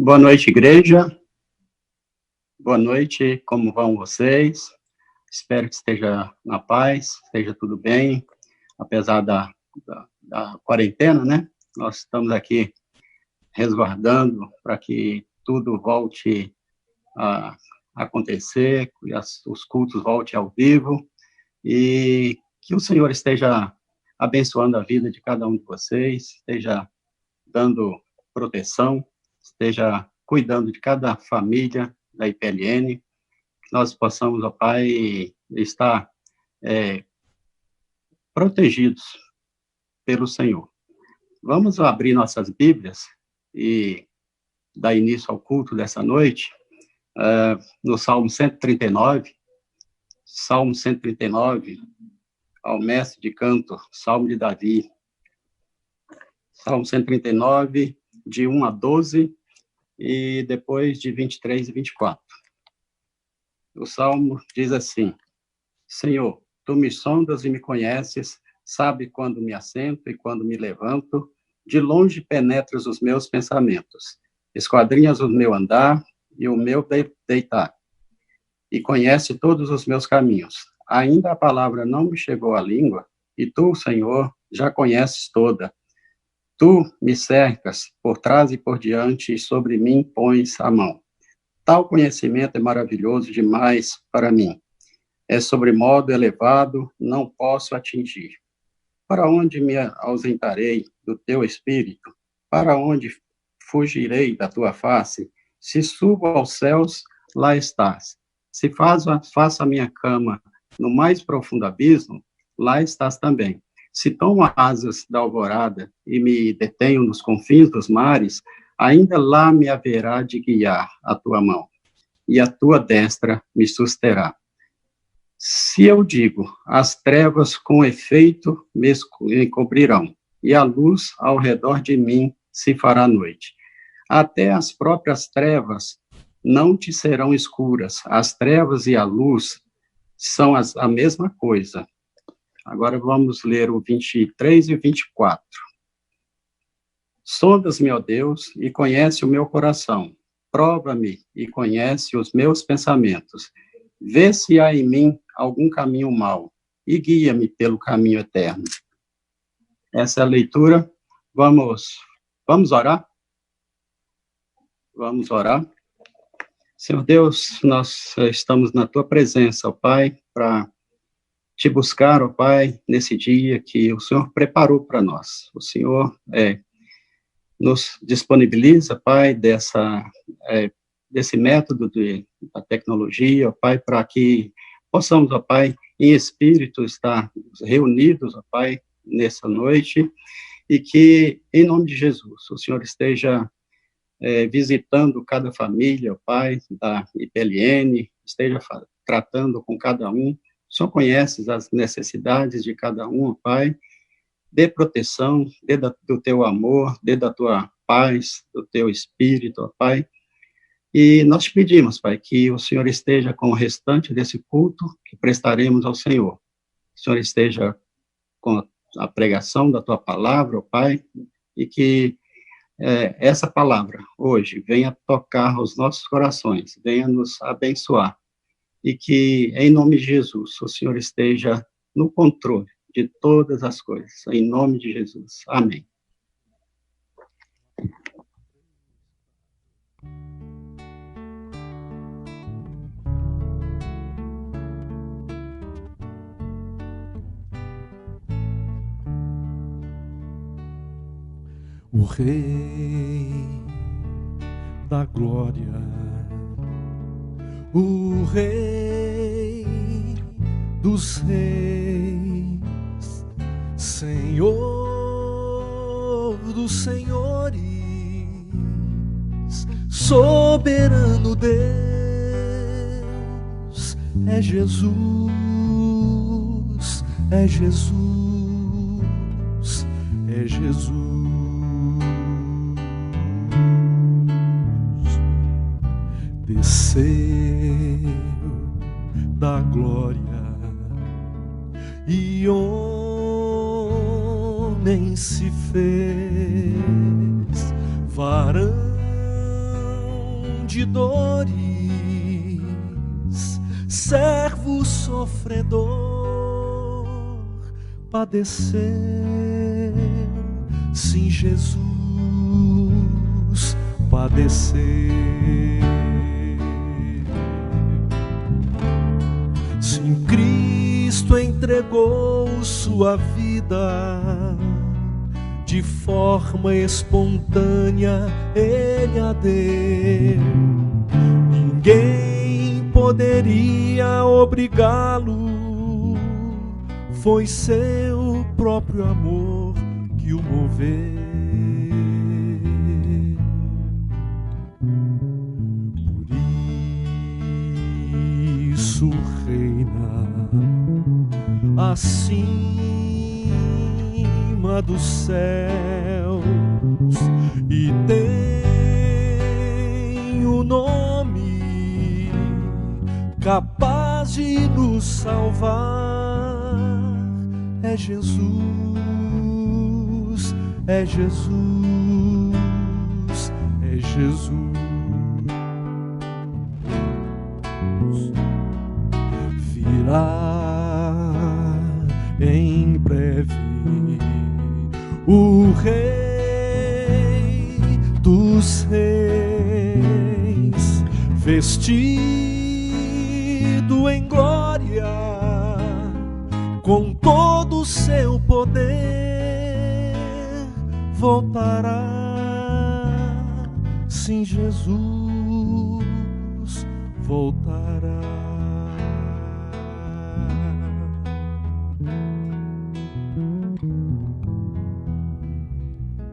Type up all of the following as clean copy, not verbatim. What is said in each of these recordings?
Boa noite, igreja. Boa noite, como vão vocês? Espero que esteja na paz, esteja tudo bem, apesar da quarentena, né? Nós estamos aqui resguardando para que tudo volte a acontecer, que os cultos voltem ao vivo e que o Senhor esteja abençoando a vida de cada um de vocês, esteja dando proteção, esteja cuidando de cada família da IPLN, que nós possamos, ó Pai, estar protegidos pelo Senhor. Vamos abrir nossas Bíblias e dar início ao culto dessa noite, no Salmo 139, ao mestre de canto, Salmo de Davi, Salmo 139, de 1 a 12, e depois de 23 e 24. O Salmo diz assim: Senhor, tu me sondas e me conheces, sabe quando me assento e quando me levanto, de longe penetras os meus pensamentos, esquadrinhas o meu andar e o meu deitar, e conhece todos os meus caminhos. Ainda a palavra não me chegou à língua, e tu, Senhor, já conheces toda. Tu me cercas por trás e por diante, e sobre mim pões a mão. Tal conhecimento é maravilhoso demais para mim. É sobremodo elevado, não posso atingir. Para onde me ausentarei do teu espírito? Para onde fugirei da tua face? Se subo aos céus, lá estás. Se faço a minha cama no mais profundo abismo, lá estás também. Se tomo asas da alvorada e me detenho nos confins dos mares, ainda lá me haverá de guiar a tua mão, e a tua destra me susterá. Se eu digo, as trevas com efeito me encobrirão, e a luz ao redor de mim se fará noite. Até as próprias trevas não te serão escuras, as trevas e a luz são a mesma coisa. Agora vamos ler o 23 e 24. Sondas-me, ó Deus, e conhece o meu coração. Prova-me e conhece os meus pensamentos. Vê se há em mim algum caminho mau e guia-me pelo caminho eterno. Essa é a leitura. Vamos orar? Vamos orar. Senhor Deus, nós estamos na tua presença, ó Pai, para te buscar, ó Pai, nesse dia que o Senhor preparou para nós. O Senhor nos disponibiliza, Pai, desse método da tecnologia, ó Pai, para que possamos, ó Pai, em espírito estar reunidos, ó Pai, nessa noite, e que, em nome de Jesus, o Senhor esteja visitando cada família, ó Pai, da IPLN, esteja tratando com cada um. O Senhor conhece as necessidades de cada um, ó Pai. Dê proteção, dê do teu amor, dê da tua paz, do teu espírito, ó Pai. E nós te pedimos, Pai, que o Senhor esteja com o restante desse culto que prestaremos ao Senhor. O Senhor esteja com a pregação da tua palavra, ó Pai, e que essa palavra hoje venha tocar os nossos corações, venha nos abençoar. E que, em nome de Jesus, o Senhor esteja no controle de todas as coisas. Em nome de Jesus. Amém. O Rei da Glória, o Rei dos Reis, Senhor dos Senhores, soberano Deus, é Jesus, é Jesus, é Jesus. Desceu da glória e homem se fez varão de dores, servo sofredor, padeceu, sim, Jesus padeceu. Sim, Cristo entregou sua vida, de forma espontânea Ele a deu. Ninguém poderia obrigá-lo, foi seu próprio amor que o moveu. Por isso reina acima dos céus e tem o nome capaz de nos salvar. É Jesus, é Jesus, é Jesus. Virá em breve o Rei dos Reis, vestido em glória, com todo o seu poder, voltará, sim, Jesus voltará.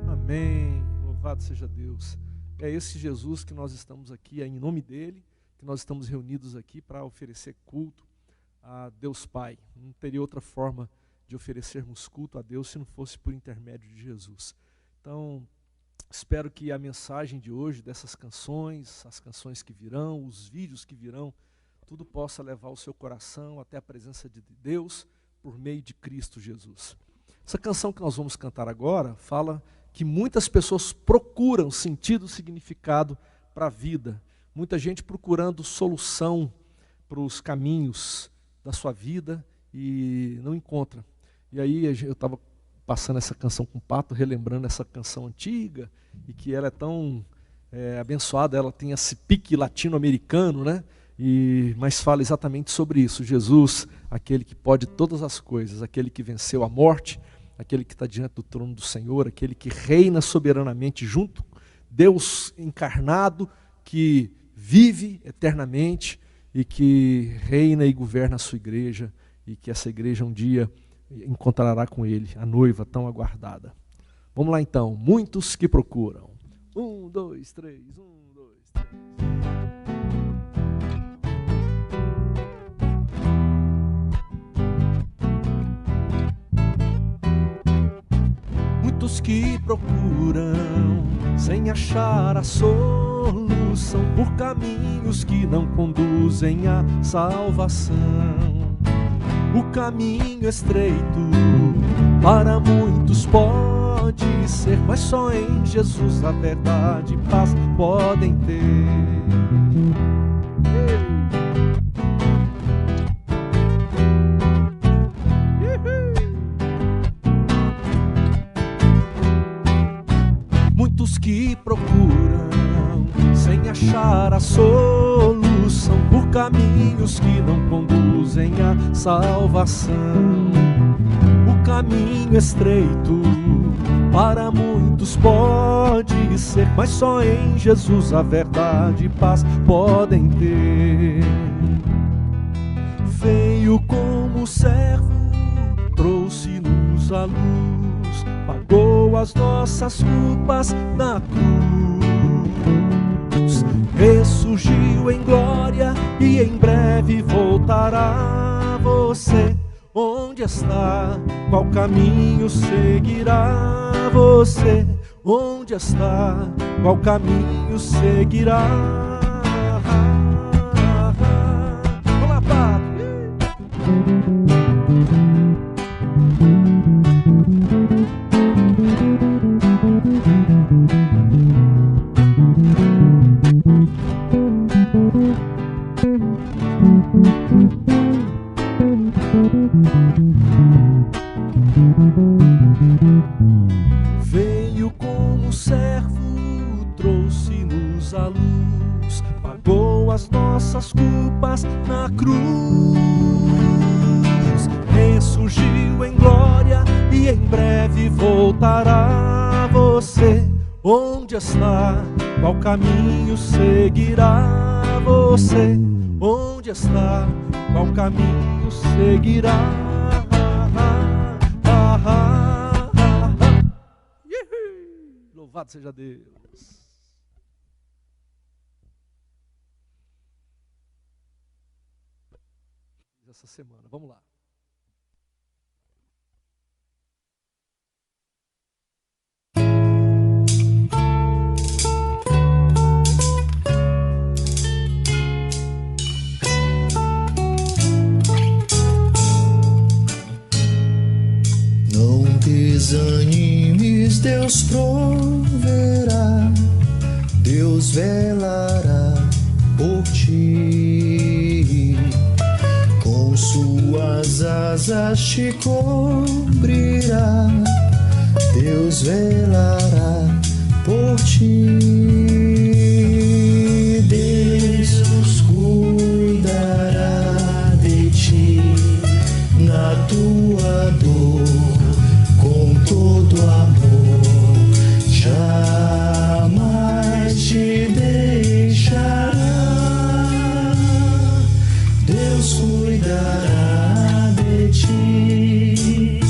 Amém, louvado seja Deus. É esse Jesus que nós estamos aqui, é em nome dele que nós estamos reunidos aqui para oferecer culto a Deus Pai. Não teria outra forma de oferecermos culto a Deus se não fosse por intermédio de Jesus. Então, espero que a mensagem de hoje, dessas canções, as canções que virão, os vídeos que virão, tudo possa levar o seu coração até a presença de Deus por meio de Cristo Jesus. Essa canção que nós vamos cantar agora fala que muitas pessoas procuram sentido, significado para a vida. Muita gente procurando solução para os caminhos da sua vida e não encontra. E aí eu estava passando essa canção com o Pato, relembrando essa canção antiga, e que ela é tão abençoada, ela tem esse pique latino-americano, né? Mas fala exatamente sobre isso. Jesus, aquele que pode todas as coisas, aquele que venceu a morte, aquele que está diante do trono do Senhor, aquele que reina soberanamente junto, Deus encarnado, que vive eternamente e que reina e governa a sua igreja, e que essa igreja um dia encontrará com ele a noiva tão aguardada. Vamos lá então, muitos que procuram. 1, 2, 3, 1, 2, 3. Muitos que procuram sem achar a solução por caminhos que não conduzem à salvação. O caminho estreito para muitos pode ser, mas só em Jesus a verdade e paz podem ter. Muitos que procuram sem achar a solução por caminhos que não conduzem à salvação. O caminho estreito para muitos pode ser, mas só em Jesus a verdade e paz podem ter. Veio como servo, trouxe-nos a luz, pagou as nossas culpas na cruz, ressurgiu em glória e em breve voltará. Você, onde está? Qual caminho seguirá? Você, onde está? Qual caminho seguirá? Vamos lá, Pato! Veio como servo, trouxe-nos a luz, pagou as nossas culpas na cruz, ressurgiu em glória e em breve voltará. Você, onde está? Qual caminho seguirá? Você, onde está? Qual caminho seguirá? Louvado seja Deus. Essa semana, vamos lá. Não desanimes, Deus proverá, Deus velará por ti. Com suas asas te cobrirá, Deus velará por ti. Deus cuidará de ti na tua dor, com todo amor, jamais te deixará. Deus cuidará de ti.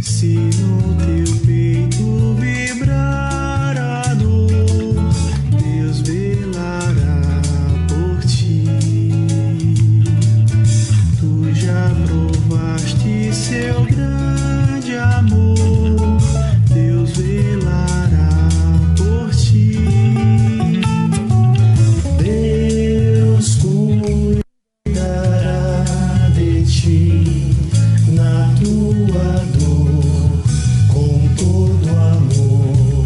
Se no teu peito vibrar a dor, Deus velará por ti. Tu já provaste seu grande amor, Deus velará por ti. Deus cuidará de ti na tua dor, com todo amor,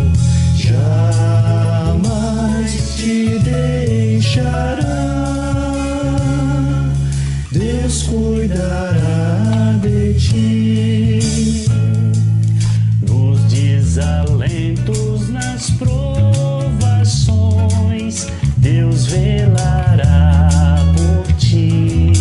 jamais te deixará. Deus cuidará de ti. Nos desalentos, nas provações, Deus velará por ti.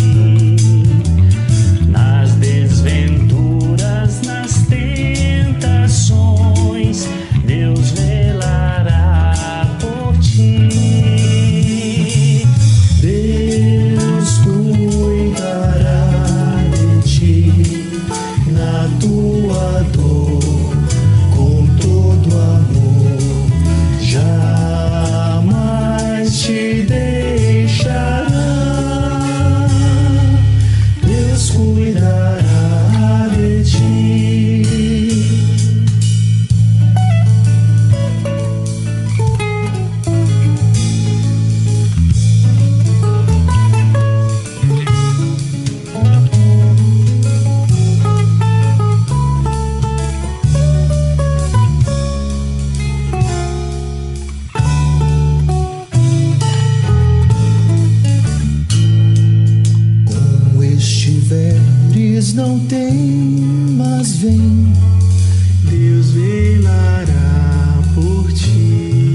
Nas desventuras, nas tentações, Deus velará por ti. Deus cuidará de ti na tua dor, com todo amor, jamais te deixará. Deus cuidará de ti. Como estiveres, não temas, vem, Deus velará por ti.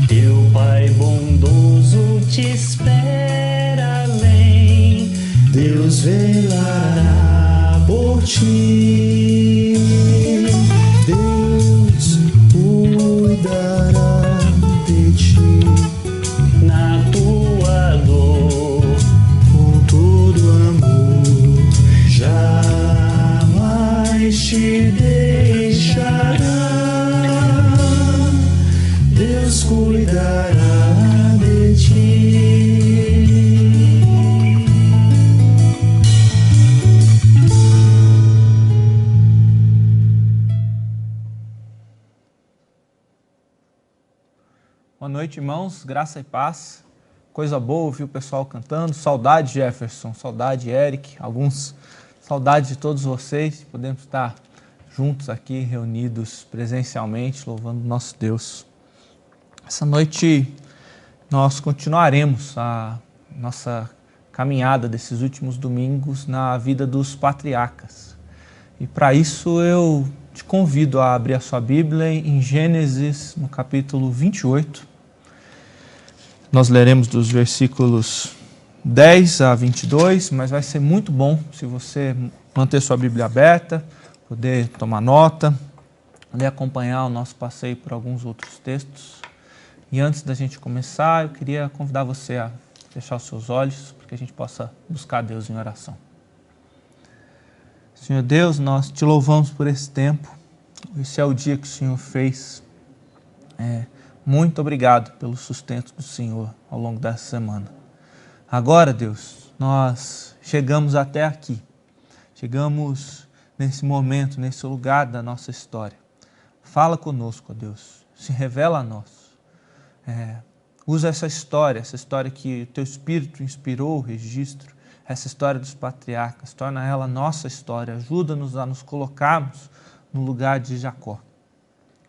Teu Pai bondoso te espera além, Deus velará por ti. Deus cuidará de ti na tua dor, com todo amor, jamais te deixará. Deus cuidará de ti. Boa noite, irmãos, graça e paz. Coisa boa ouvir o pessoal cantando. Saudade, Jefferson, saudade, Eric, saudade de todos vocês. Podemos estar juntos aqui, reunidos presencialmente, louvando o nosso Deus. Essa noite nós continuaremos a nossa caminhada desses últimos domingos na vida dos patriarcas. E para isso eu te convido a abrir a sua Bíblia em Gênesis, no capítulo 28. Nós leremos dos versículos 10 a 22, mas vai ser muito bom se você manter sua Bíblia aberta, poder tomar nota, poder acompanhar o nosso passeio por alguns outros textos. E antes da gente começar, eu queria convidar você a fechar os seus olhos, para que a gente possa buscar Deus em oração. Senhor Deus, nós te louvamos por esse tempo. Esse é o dia que o Senhor fez. Muito obrigado pelo sustento do Senhor ao longo dessa semana. Agora, Deus, nós chegamos até aqui. Chegamos nesse momento, nesse lugar da nossa história. Fala conosco, ó Deus. Se revela a nós. Usa essa história que o Teu Espírito inspirou o registro, essa história dos patriarcas, torna ela nossa história, ajuda-nos a nos colocarmos no lugar de Jacó.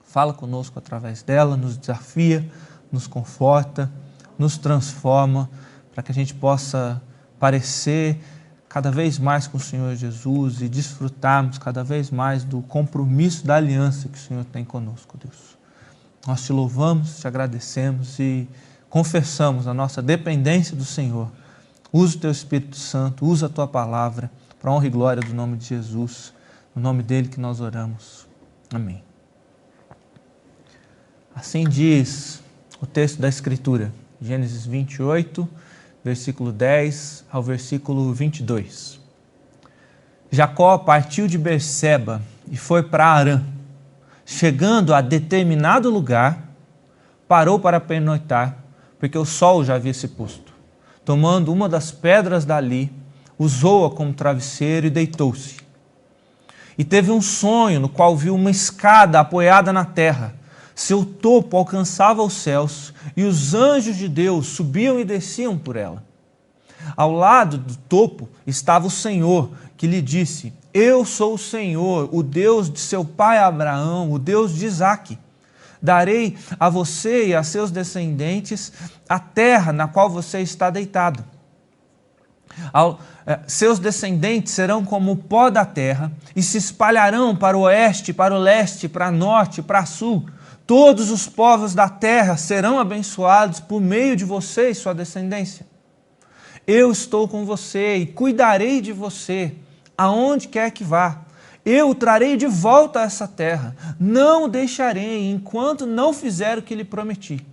Fala conosco através dela, nos desafia, nos conforta, nos transforma, para que a gente possa parecer cada vez mais com o Senhor Jesus e desfrutarmos cada vez mais do compromisso da aliança que o Senhor tem conosco, Deus. Nós te louvamos, te agradecemos e confessamos a nossa dependência do Senhor. Usa o Teu Espírito Santo, usa a Tua palavra, para a honra e glória do nome de Jesus, no nome dele que nós oramos. Amém. Assim diz o texto da Escritura, Gênesis 28, versículo 10 ao versículo 22. Jacó partiu de Berseba e foi para Harã. Chegando a determinado lugar, parou para pernoitar, porque o sol já havia se posto. Tomando uma das pedras dali, usou-a como travesseiro e deitou-se. E teve um sonho no qual viu uma escada apoiada na terra. Seu topo alcançava os céus e os anjos de Deus subiam e desciam por ela. Ao lado do topo estava o Senhor, que lhe disse: Eu sou o Senhor, o Deus de seu pai Abraão, o Deus de Isaque. Darei a você e a seus descendentes a terra na qual você está deitado. Seus descendentes serão como o pó da terra e se espalharão para o oeste, para o leste, para o norte, para o sul. Todos os povos da terra serão abençoados por meio de você e sua descendência. Eu estou com você e cuidarei de você, aonde quer que vá. Eu o trarei de volta a essa terra, não o deixarei enquanto não fizer o que lhe prometi.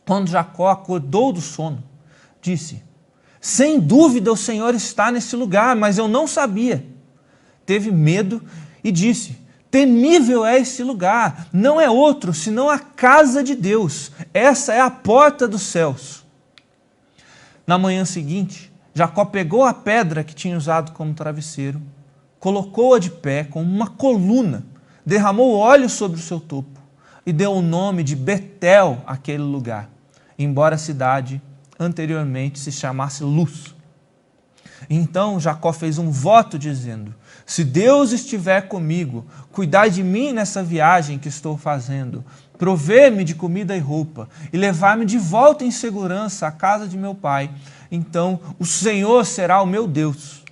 Quando Jacó acordou do sono, disse: Sem dúvida o Senhor está nesse lugar, mas eu não sabia. Teve medo e disse: Temível é esse lugar, não é outro senão a casa de Deus. Essa é a porta dos céus. Na manhã seguinte, Jacó pegou a pedra que tinha usado como travesseiro, colocou-a de pé como uma coluna, derramou óleo sobre o seu topo e deu o nome de Betel àquele lugar, embora a cidade anteriormente se chamasse Luz. Então Jacó fez um voto dizendo: Se Deus estiver comigo, cuidar de mim nessa viagem que estou fazendo, prover-me de comida e roupa e levar-me de volta em segurança à casa de meu pai, então o Senhor será o meu Deus.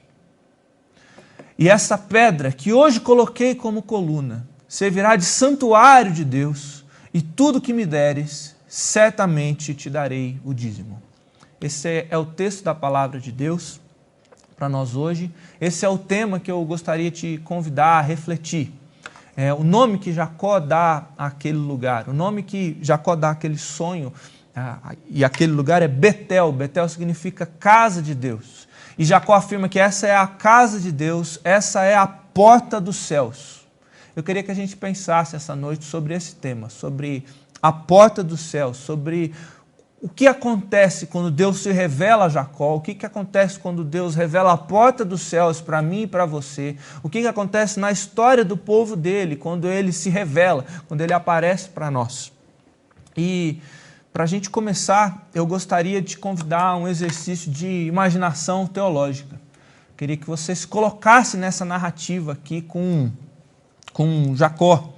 E essa pedra que hoje coloquei como coluna servirá de santuário de Deus, e tudo que me deres, certamente te darei o dízimo. Esse é o texto da palavra de Deus para nós hoje. Esse é o tema que eu gostaria de te convidar a refletir. O nome que Jacó dá àquele lugar, o nome que Jacó dá àquele sonho, e aquele lugar é Betel. Betel significa casa de Deus. E Jacó afirma que essa é a casa de Deus, essa é a porta dos céus. Eu queria que a gente pensasse essa noite sobre esse tema, sobre a porta dos céus, sobre o que acontece quando Deus se revela a Jacó, o que acontece quando Deus revela a porta dos céus para mim e para você, o que acontece na história do povo dele, quando ele se revela, quando ele aparece para nós. E para a gente começar, eu gostaria de te convidar a um exercício de imaginação teológica. Eu queria que você se colocasse nessa narrativa aqui com Jacó,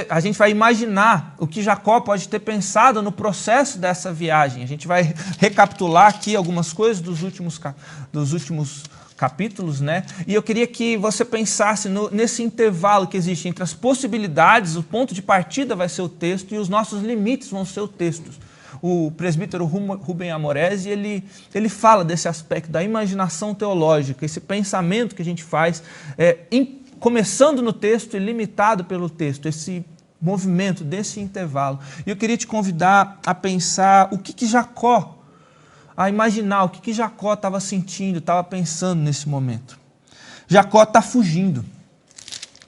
a gente vai imaginar o que Jacó pode ter pensado no processo dessa viagem. A gente vai recapitular aqui algumas coisas dos últimos capítulos, né? E eu queria que você pensasse nesse intervalo que existe entre as possibilidades, o ponto de partida vai ser o texto e os nossos limites vão ser o texto. O presbítero Rubem Amoresi, ele fala desse aspecto da imaginação teológica, esse pensamento que a gente faz, começando no texto e limitado pelo texto, esse movimento desse intervalo. E eu queria te convidar a pensar a imaginar o que Jacó estava sentindo, estava pensando nesse momento. Jacó está fugindo.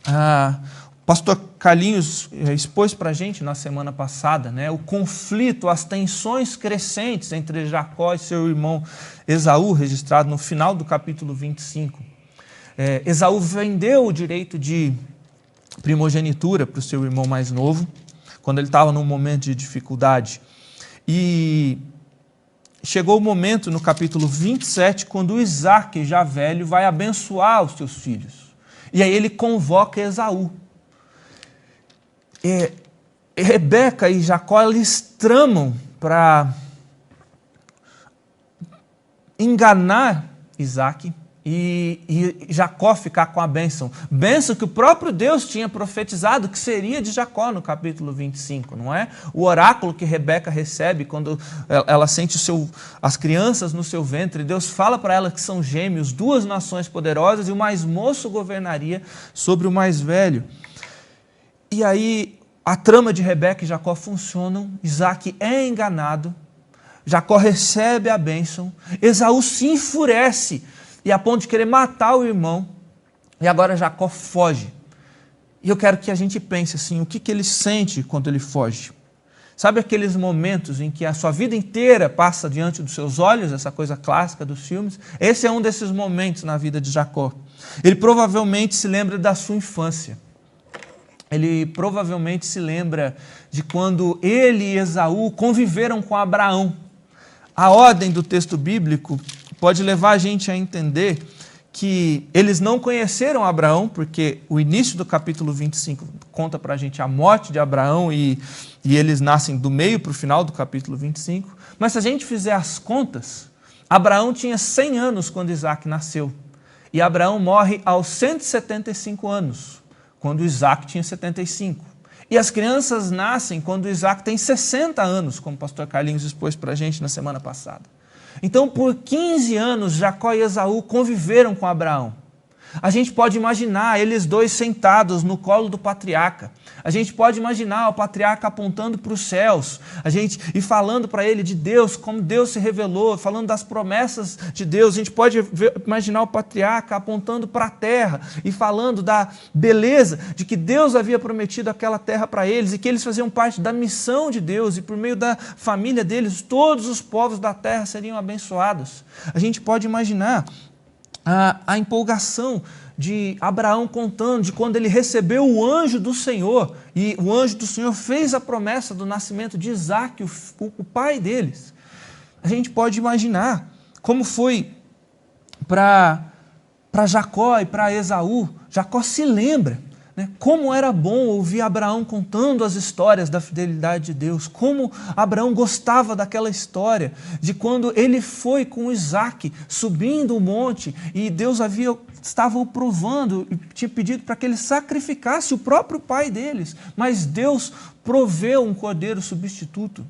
O pastor Carlinhos expôs para a gente na semana passada, né, o conflito, as tensões crescentes entre Jacó e seu irmão Esaú, registrado no final do capítulo 25. Esaú vendeu o direito de primogenitura para o seu irmão mais novo, quando ele estava num momento de dificuldade. E chegou o momento, no capítulo 27, quando Isaac, já velho, vai abençoar os seus filhos. E aí ele convoca Esaú. Rebeca e Jacó, eles tramam para enganar Isaac e Jacó ficar com a bênção. Bênção que o próprio Deus tinha profetizado que seria de Jacó no capítulo 25, não é? O oráculo que Rebeca recebe quando ela sente as crianças no seu ventre, Deus fala para ela que são gêmeos, 2 nações poderosas, e o mais moço governaria sobre o mais velho. E aí a trama de Rebeca e Jacó funcionam, Isaac é enganado, Jacó recebe a bênção, Esaú se enfurece, e a ponto de querer matar o irmão, e agora Jacó foge. E eu quero que a gente pense assim, o que ele sente quando ele foge? Sabe aqueles momentos em que a sua vida inteira passa diante dos seus olhos, essa coisa clássica dos filmes? Esse é um desses momentos na vida de Jacó. Ele provavelmente se lembra da sua infância. Ele provavelmente se lembra de quando ele e Esaú conviveram com Abraão. A ordem do texto bíblico pode levar a gente a entender que eles não conheceram Abraão, porque o início do capítulo 25 conta para a gente a morte de Abraão e eles nascem do meio para o final do capítulo 25. Mas se a gente fizer as contas, Abraão tinha 100 anos quando Isaac nasceu. E Abraão morre aos 175 anos, quando Isaac tinha 75. E as crianças nascem quando Isaac tem 60 anos, como o pastor Carlinhos expôs para a gente na semana passada. Então, por 15 anos, Jacó e Esaú conviveram com Abraão. A gente pode imaginar eles dois sentados no colo do patriarca. A gente pode imaginar o patriarca apontando para os céus, e falando para ele de Deus, como Deus se revelou, falando das promessas de Deus. A gente pode imaginar o patriarca apontando para a terra e falando da beleza de que Deus havia prometido aquela terra para eles e que eles faziam parte da missão de Deus e por meio da família deles, todos os povos da terra seriam abençoados. A gente pode imaginar a empolgação de Abraão contando de quando ele recebeu o anjo do Senhor, e o anjo do Senhor fez a promessa do nascimento de Isaac, o pai deles. A gente pode imaginar como foi para Jacó e para Esaú. Jacó se lembra, né, como era bom ouvir Abraão contando as histórias da fidelidade de Deus, como Abraão gostava daquela história, de quando ele foi com Isaac subindo o monte e Deus estava o provando e tinha pedido para que ele sacrificasse o próprio pai deles, mas Deus proveu um cordeiro substituto.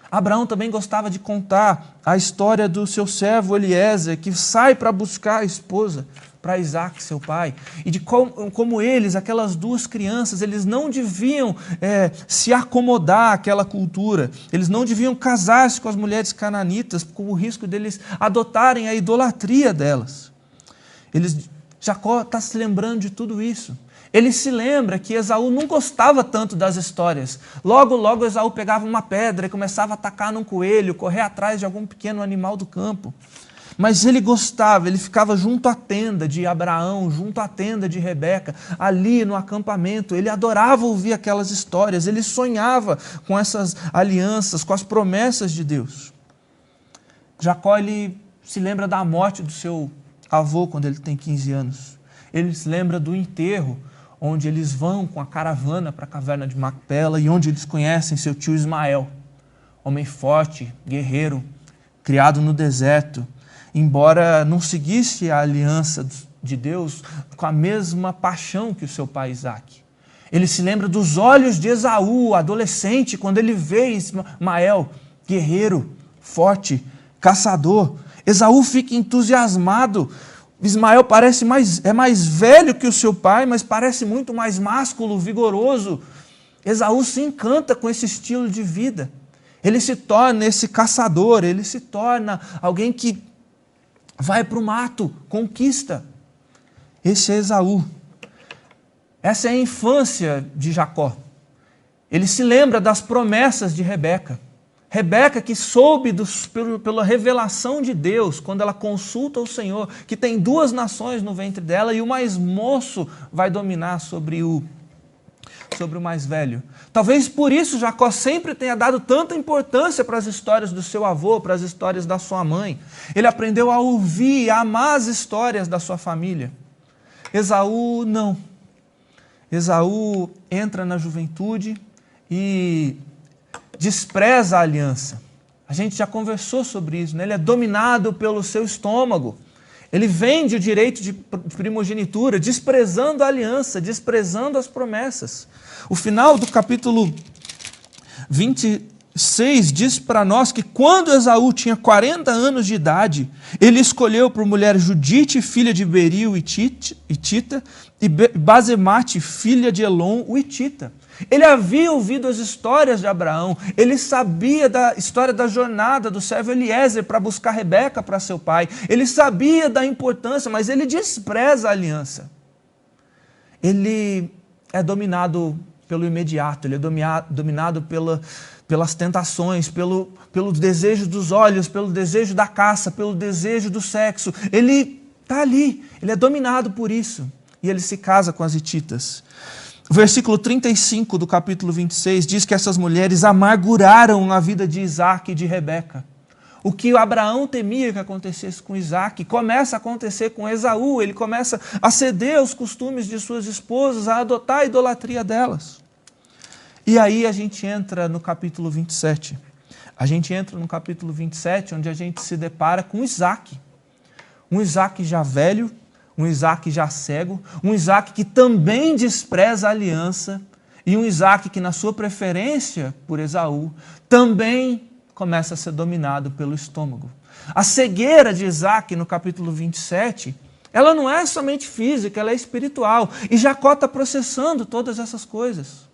Abraão também gostava de contar a história do seu servo Eliezer, que sai para buscar a esposa para Isaac, seu pai, e de como eles, aquelas 2 crianças, eles não deviam se acomodar àquela cultura, eles não deviam casar-se com as mulheres cananitas, com o risco deles adotarem a idolatria delas. Jacó está se lembrando de tudo isso. Ele se lembra que Esaú não gostava tanto das histórias. Logo Esaú pegava uma pedra e começava a atacar num coelho, correr atrás de algum pequeno animal do campo. Mas ele gostava, ele ficava junto à tenda de Abraão, junto à tenda de Rebeca, ali no acampamento. Ele adorava ouvir aquelas histórias, ele sonhava com essas alianças, com as promessas de Deus. Jacó, ele se lembra da morte do seu avô quando ele tem 15 anos. Ele se lembra do enterro, onde eles vão com a caravana para a caverna de Macpela e onde eles conhecem seu tio Ismael, homem forte, guerreiro, criado no deserto, embora não seguisse a aliança de Deus com a mesma paixão que o seu pai Isaque. Ele se lembra dos olhos de Esaú, adolescente, quando ele vê Ismael, guerreiro, forte, caçador. Esaú fica entusiasmado. Ismael parece mais velho que o seu pai, mas parece muito mais másculo, vigoroso. Esaú se encanta com esse estilo de vida. Ele se torna esse caçador, ele se torna alguém que vai para o mato, conquista. Esse é Esaú. Essa é a infância de Jacó. Ele se lembra das promessas de Rebeca. Rebeca que soube pela revelação de Deus, quando ela consulta o Senhor, que tem 2 nações no ventre dela e o mais moço vai dominar sobre o mais velho. Talvez por isso Jacó sempre tenha dado tanta importância para as histórias do seu avô, para as histórias da sua mãe. Ele aprendeu a ouvir e a amar as histórias da sua família. Esaú não. Esaú entra na juventude e despreza a aliança. A gente já conversou sobre isso, né? Ele é dominado pelo seu estômago. Ele vende o direito de primogenitura, desprezando a aliança, desprezando as promessas. O final do capítulo 26 diz para nós que quando Esaú tinha 40 anos de idade, ele escolheu por mulher Judite, filha de Beri, o Hitita, e Basemate, filha de Elon, o Hitita. Ele havia ouvido as histórias de Abraão, ele sabia da história da jornada do servo Eliezer para buscar Rebeca para seu pai, ele sabia da importância, mas ele despreza a aliança. Ele é dominado pelo imediato, ele é dominado pelas tentações, pelo desejo dos olhos, pelo desejo da caça, pelo desejo do sexo. Ele está ali, ele é dominado por isso. E ele se casa com as hititas. O versículo 35 do capítulo 26 diz que essas mulheres amarguraram a vida de Isaque e de Rebeca. O que Abraão temia que acontecesse com Isaque começa a acontecer com Esaú. Ele começa a ceder aos costumes de suas esposas, a adotar a idolatria delas. E aí a gente entra no capítulo 27. A gente entra no capítulo 27, onde a gente se depara com Isaque. Um Isaque já velho, um Isaque já cego, um Isaque que também despreza a aliança e um Isaque que, na sua preferência por Esaú, também começa a ser dominado pelo estômago. A cegueira de Isaque, no capítulo 27, ela não é somente física, ela é espiritual. E Jacó está processando todas essas coisas.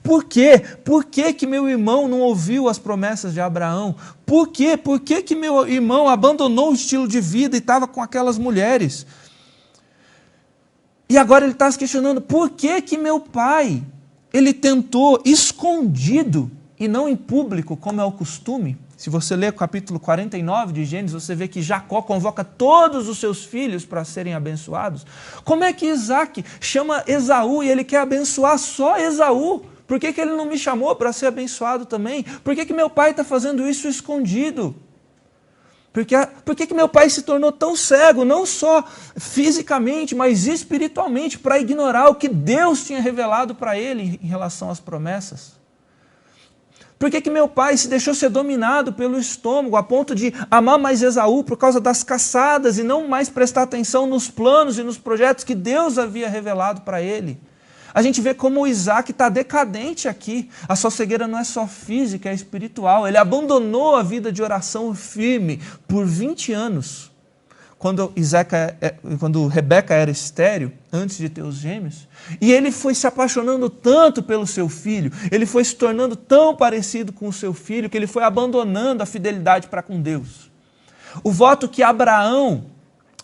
Por quê? Por que que meu irmão não ouviu as promessas de Abraão? Por quê? Por que que meu irmão abandonou o estilo de vida e estava com aquelas mulheres? E agora ele está se questionando, por que que meu pai, ele tentou escondido e não em público, como é o costume? Se você ler o capítulo 49 de Gênesis, você vê que Jacó convoca todos os seus filhos para serem abençoados. Como é que Isaque chama Esaú e ele quer abençoar só Esaú? Por que que ele não me chamou para ser abençoado também? Por que que meu pai está fazendo isso escondido? Por que que meu pai se tornou tão cego, não só fisicamente, mas espiritualmente, para ignorar o que Deus tinha revelado para ele em relação às promessas? Por que que meu pai se deixou ser dominado pelo estômago, a ponto de amar mais Esaú por causa das caçadas e não mais prestar atenção nos planos e nos projetos que Deus havia revelado para ele? A gente vê como o Isaque está decadente aqui. A sua cegueira não é só física, é espiritual. Ele abandonou a vida de oração firme por 20 anos. Quando Rebeca era estéril, antes de ter os gêmeos, e ele foi se apaixonando tanto pelo seu filho, ele foi se tornando tão parecido com o seu filho, que ele foi abandonando a fidelidade para com Deus. O voto que Abraão,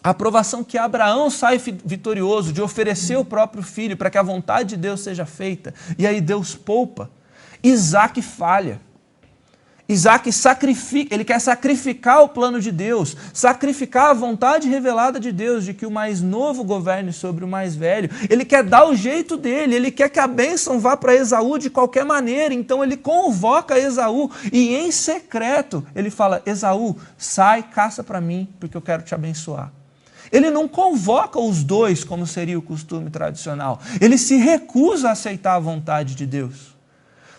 a aprovação que Abraão sai vitorioso de oferecer o próprio filho para que a vontade de Deus seja feita, e aí Deus poupa, Isaque falha. Isaque sacrifica, ele quer sacrificar o plano de Deus, sacrificar a vontade revelada de Deus de que o mais novo governe sobre o mais velho. Ele quer dar o jeito dele, ele quer que a bênção vá para Esaú de qualquer maneira. Então ele convoca Esaú e em secreto ele fala, Esaú, sai, caça para mim, porque eu quero te abençoar. Ele não convoca os dois, como seria o costume tradicional. Ele se recusa a aceitar a vontade de Deus.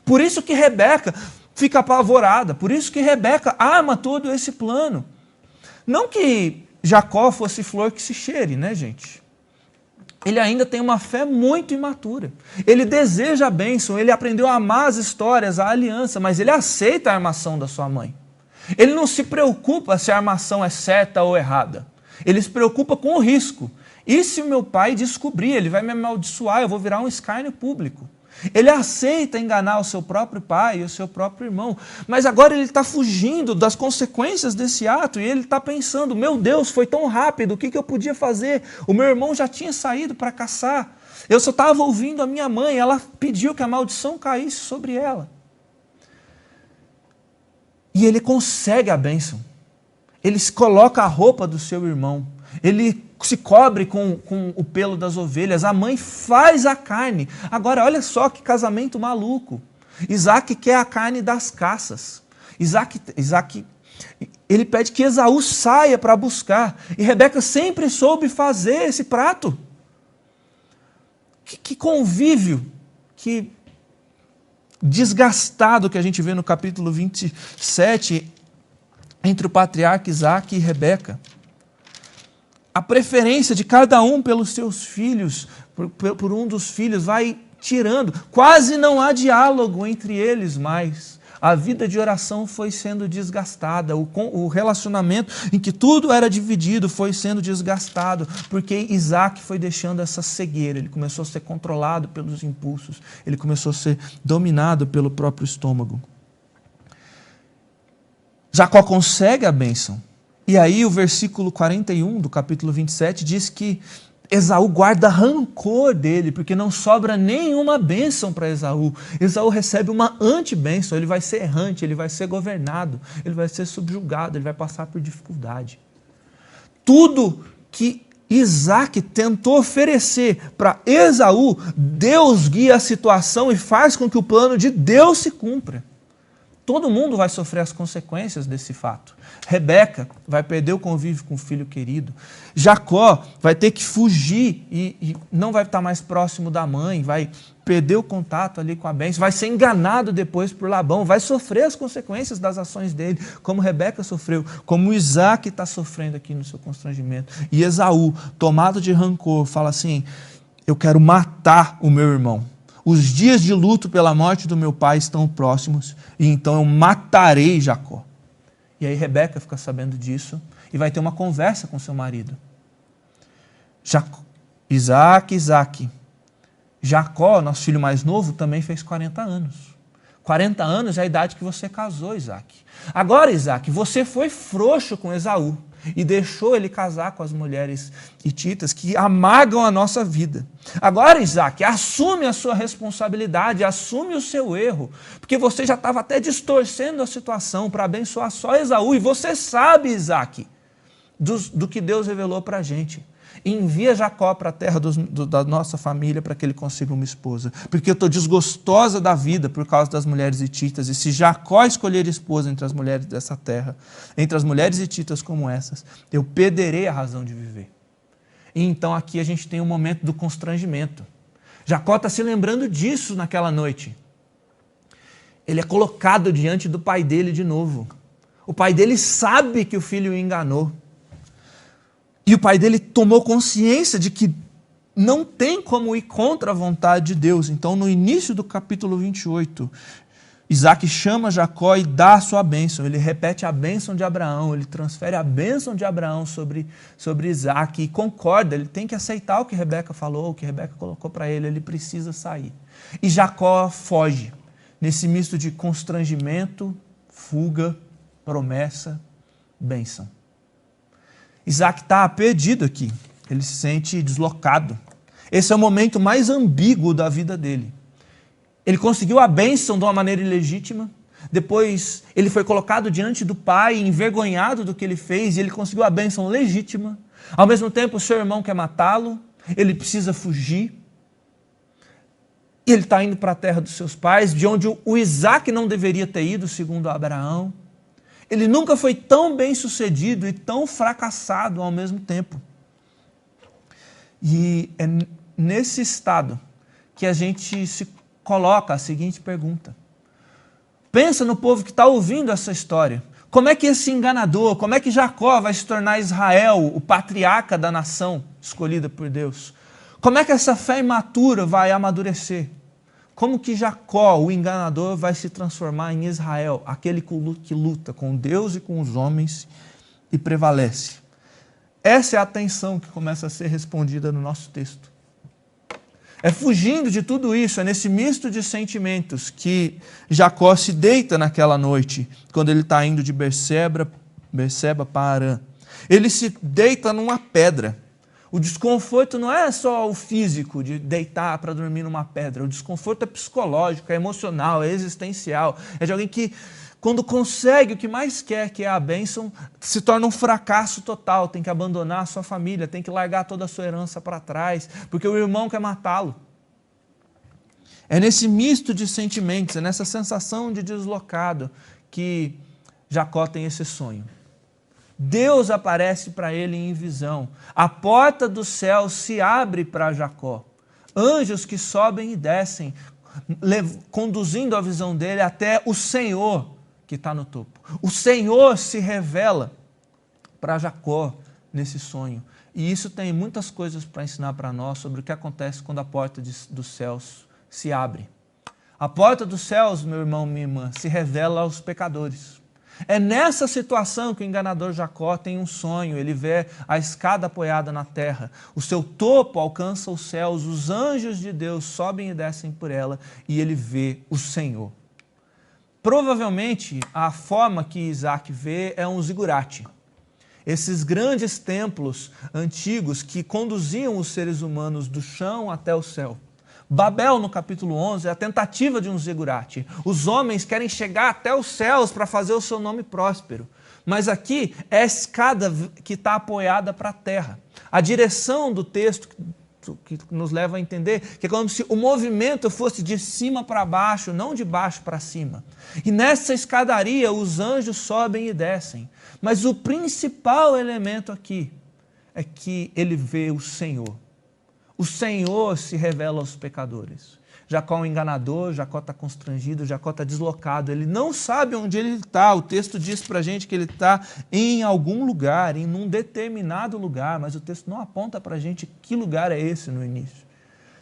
Por isso que Rebeca fica apavorada, por isso que Rebeca arma todo esse plano. Não que Jacó fosse flor que se cheire, né, gente? Ele ainda tem uma fé muito imatura. Ele deseja a bênção, ele aprendeu a amar as histórias, a aliança, mas ele aceita a armação da sua mãe. Ele não se preocupa se a armação é certa ou errada. Ele se preocupa com o risco. E se o meu pai descobrir, ele vai me amaldiçoar, eu vou virar um escárnio público. Ele aceita enganar o seu próprio pai e o seu próprio irmão. Mas agora ele está fugindo das consequências desse ato e ele está pensando, meu Deus, foi tão rápido, o que eu podia fazer? O meu irmão já tinha saído para caçar. Eu só estava ouvindo a minha mãe, ela pediu que a maldição caísse sobre ela. E ele consegue a bênção. Ele coloca a roupa do seu irmão. Ele se cobre com o pelo das ovelhas. A mãe faz a carne. Agora, olha só que casamento maluco. Isaac quer a carne das caças. Isaac ele pede que Esaú saia para buscar. E Rebeca sempre soube fazer esse prato. Que convívio, que desgastado que a gente vê no capítulo 27 entre o patriarca Isaac e Rebeca. A preferência de cada um pelos seus filhos, por um dos filhos, vai tirando. Quase não há diálogo entre eles mais. A vida de oração foi sendo desgastada. O relacionamento em que tudo era dividido foi sendo desgastado, porque Isaac foi deixando essa cegueira. Ele começou a ser controlado pelos impulsos. Ele começou a ser dominado pelo próprio estômago. Jacó consegue a bênção. E aí o versículo 41 do capítulo 27 diz que Esaú guarda rancor dele, porque não sobra nenhuma bênção para Esaú. Esaú recebe uma anti-bênção, ele vai ser errante, ele vai ser governado, ele vai ser subjugado, ele vai passar por dificuldade. Tudo que Isaac tentou oferecer para Esaú, Deus guia a situação e faz com que o plano de Deus se cumpra. Todo mundo vai sofrer as consequências desse fato. Rebeca vai perder o convívio com o filho querido. Jacó vai ter que fugir e não vai estar mais próximo da mãe, vai perder o contato ali com a bênção, vai ser enganado depois por Labão, vai sofrer as consequências das ações dele, como Rebeca sofreu, como Isaac está sofrendo aqui no seu constrangimento. E Esaú, tomado de rancor, fala assim, eu quero matar o meu irmão. Os dias de luto pela morte do meu pai estão próximos, e então eu matarei Jacó. E aí Rebeca fica sabendo disso e vai ter uma conversa com seu marido. Isaac. Jacó, nosso filho mais novo, também fez 40 anos. 40 anos é a idade que você casou, Isaac. Agora, Isaac, você foi frouxo com Esaú e deixou ele casar com as mulheres hititas que amargam a nossa vida. Agora, Isaac, assume a sua responsabilidade, assume o seu erro, porque você já estava até distorcendo a situação para abençoar só Esaú, e você sabe, Isaac, do que Deus revelou para a gente. Envia Jacó para a terra da nossa família para que ele consiga uma esposa, porque eu estou desgostosa da vida por causa das mulheres hititas, e se Jacó escolher esposa entre as mulheres dessa terra, entre as mulheres hititas como essas, eu perderei a razão de viver. E então aqui a gente tem um momento do constrangimento. Jacó está se lembrando disso naquela noite. Ele é colocado diante do pai dele de novo. O pai dele sabe que o filho o enganou. E o pai dele tomou consciência de que não tem como ir contra a vontade de Deus. Então, no início do capítulo 28, Isaac chama Jacó e dá a sua bênção. Ele repete a bênção de Abraão, ele transfere a bênção de Abraão sobre Isaac e concorda, ele tem que aceitar o que Rebeca falou, o que Rebeca colocou para ele precisa sair. E Jacó foge, nesse misto de constrangimento, fuga, promessa, bênção. Isaac está perdido aqui, ele se sente deslocado. Esse é o momento mais ambíguo da vida dele. Ele conseguiu a bênção de uma maneira ilegítima, depois ele foi colocado diante do pai, envergonhado do que ele fez, e ele conseguiu a bênção legítima. Ao mesmo tempo, o seu irmão quer matá-lo, ele precisa fugir. E ele está indo para a terra dos seus pais, de onde o Isaac não deveria ter ido, segundo Abraão. Ele nunca foi tão bem sucedido e tão fracassado ao mesmo tempo. E é nesse estado que a gente se coloca a seguinte pergunta. Pensa no povo que está ouvindo essa história. Como é que esse enganador, como é que Jacó vai se tornar Israel, o patriarca da nação escolhida por Deus? Como é que essa fé imatura vai amadurecer? Como que Jacó, o enganador, vai se transformar em Israel, aquele que luta com Deus e com os homens e prevalece? Essa é a tensão que começa a ser respondida no nosso texto. É fugindo de tudo isso, é nesse misto de sentimentos que Jacó se deita naquela noite, quando ele está indo de Berseba para Harã. Ele se deita numa pedra. O desconforto não é só o físico de deitar para dormir numa pedra. O desconforto é psicológico, é emocional, é existencial. É de alguém que, quando consegue o que mais quer, que é a bênção, se torna um fracasso total. Tem que abandonar a sua família, tem que largar toda a sua herança para trás, porque o irmão quer matá-lo. É nesse misto de sentimentos, é nessa sensação de deslocado que Jacó tem esse sonho. Deus aparece para ele em visão. A porta do céu se abre para Jacó. Anjos que sobem e descem, conduzindo a visão dele até o Senhor que está no topo. O Senhor se revela para Jacó nesse sonho. E isso tem muitas coisas para ensinar para nós sobre o que acontece quando a porta dos céus se abre. A porta dos céus, meu irmão, minha irmã, se revela aos pecadores. É nessa situação que o enganador Jacó tem um sonho. Ele vê a escada apoiada na terra. O seu topo alcança os céus. Os anjos de Deus sobem e descem por ela. E ele vê o Senhor. Provavelmente, a forma que Isaac vê é um zigurate. Esses grandes templos antigos que conduziam os seres humanos do chão até o céu. Babel, no capítulo 11, é a tentativa de um zigurate. Os homens querem chegar até os céus para fazer o seu nome próspero. Mas aqui é a escada que está apoiada para a terra. A direção do texto que nos leva a entender que é como se o movimento fosse de cima para baixo, não de baixo para cima. E nessa escadaria os anjos sobem e descem. Mas o principal elemento aqui é que ele vê o Senhor. O Senhor se revela aos pecadores. Jacó é um enganador, Jacó está constrangido, Jacó está deslocado. Ele não sabe onde ele está. O texto diz para a gente que ele está em algum lugar, em um determinado lugar, mas o texto não aponta para a gente que lugar é esse no início.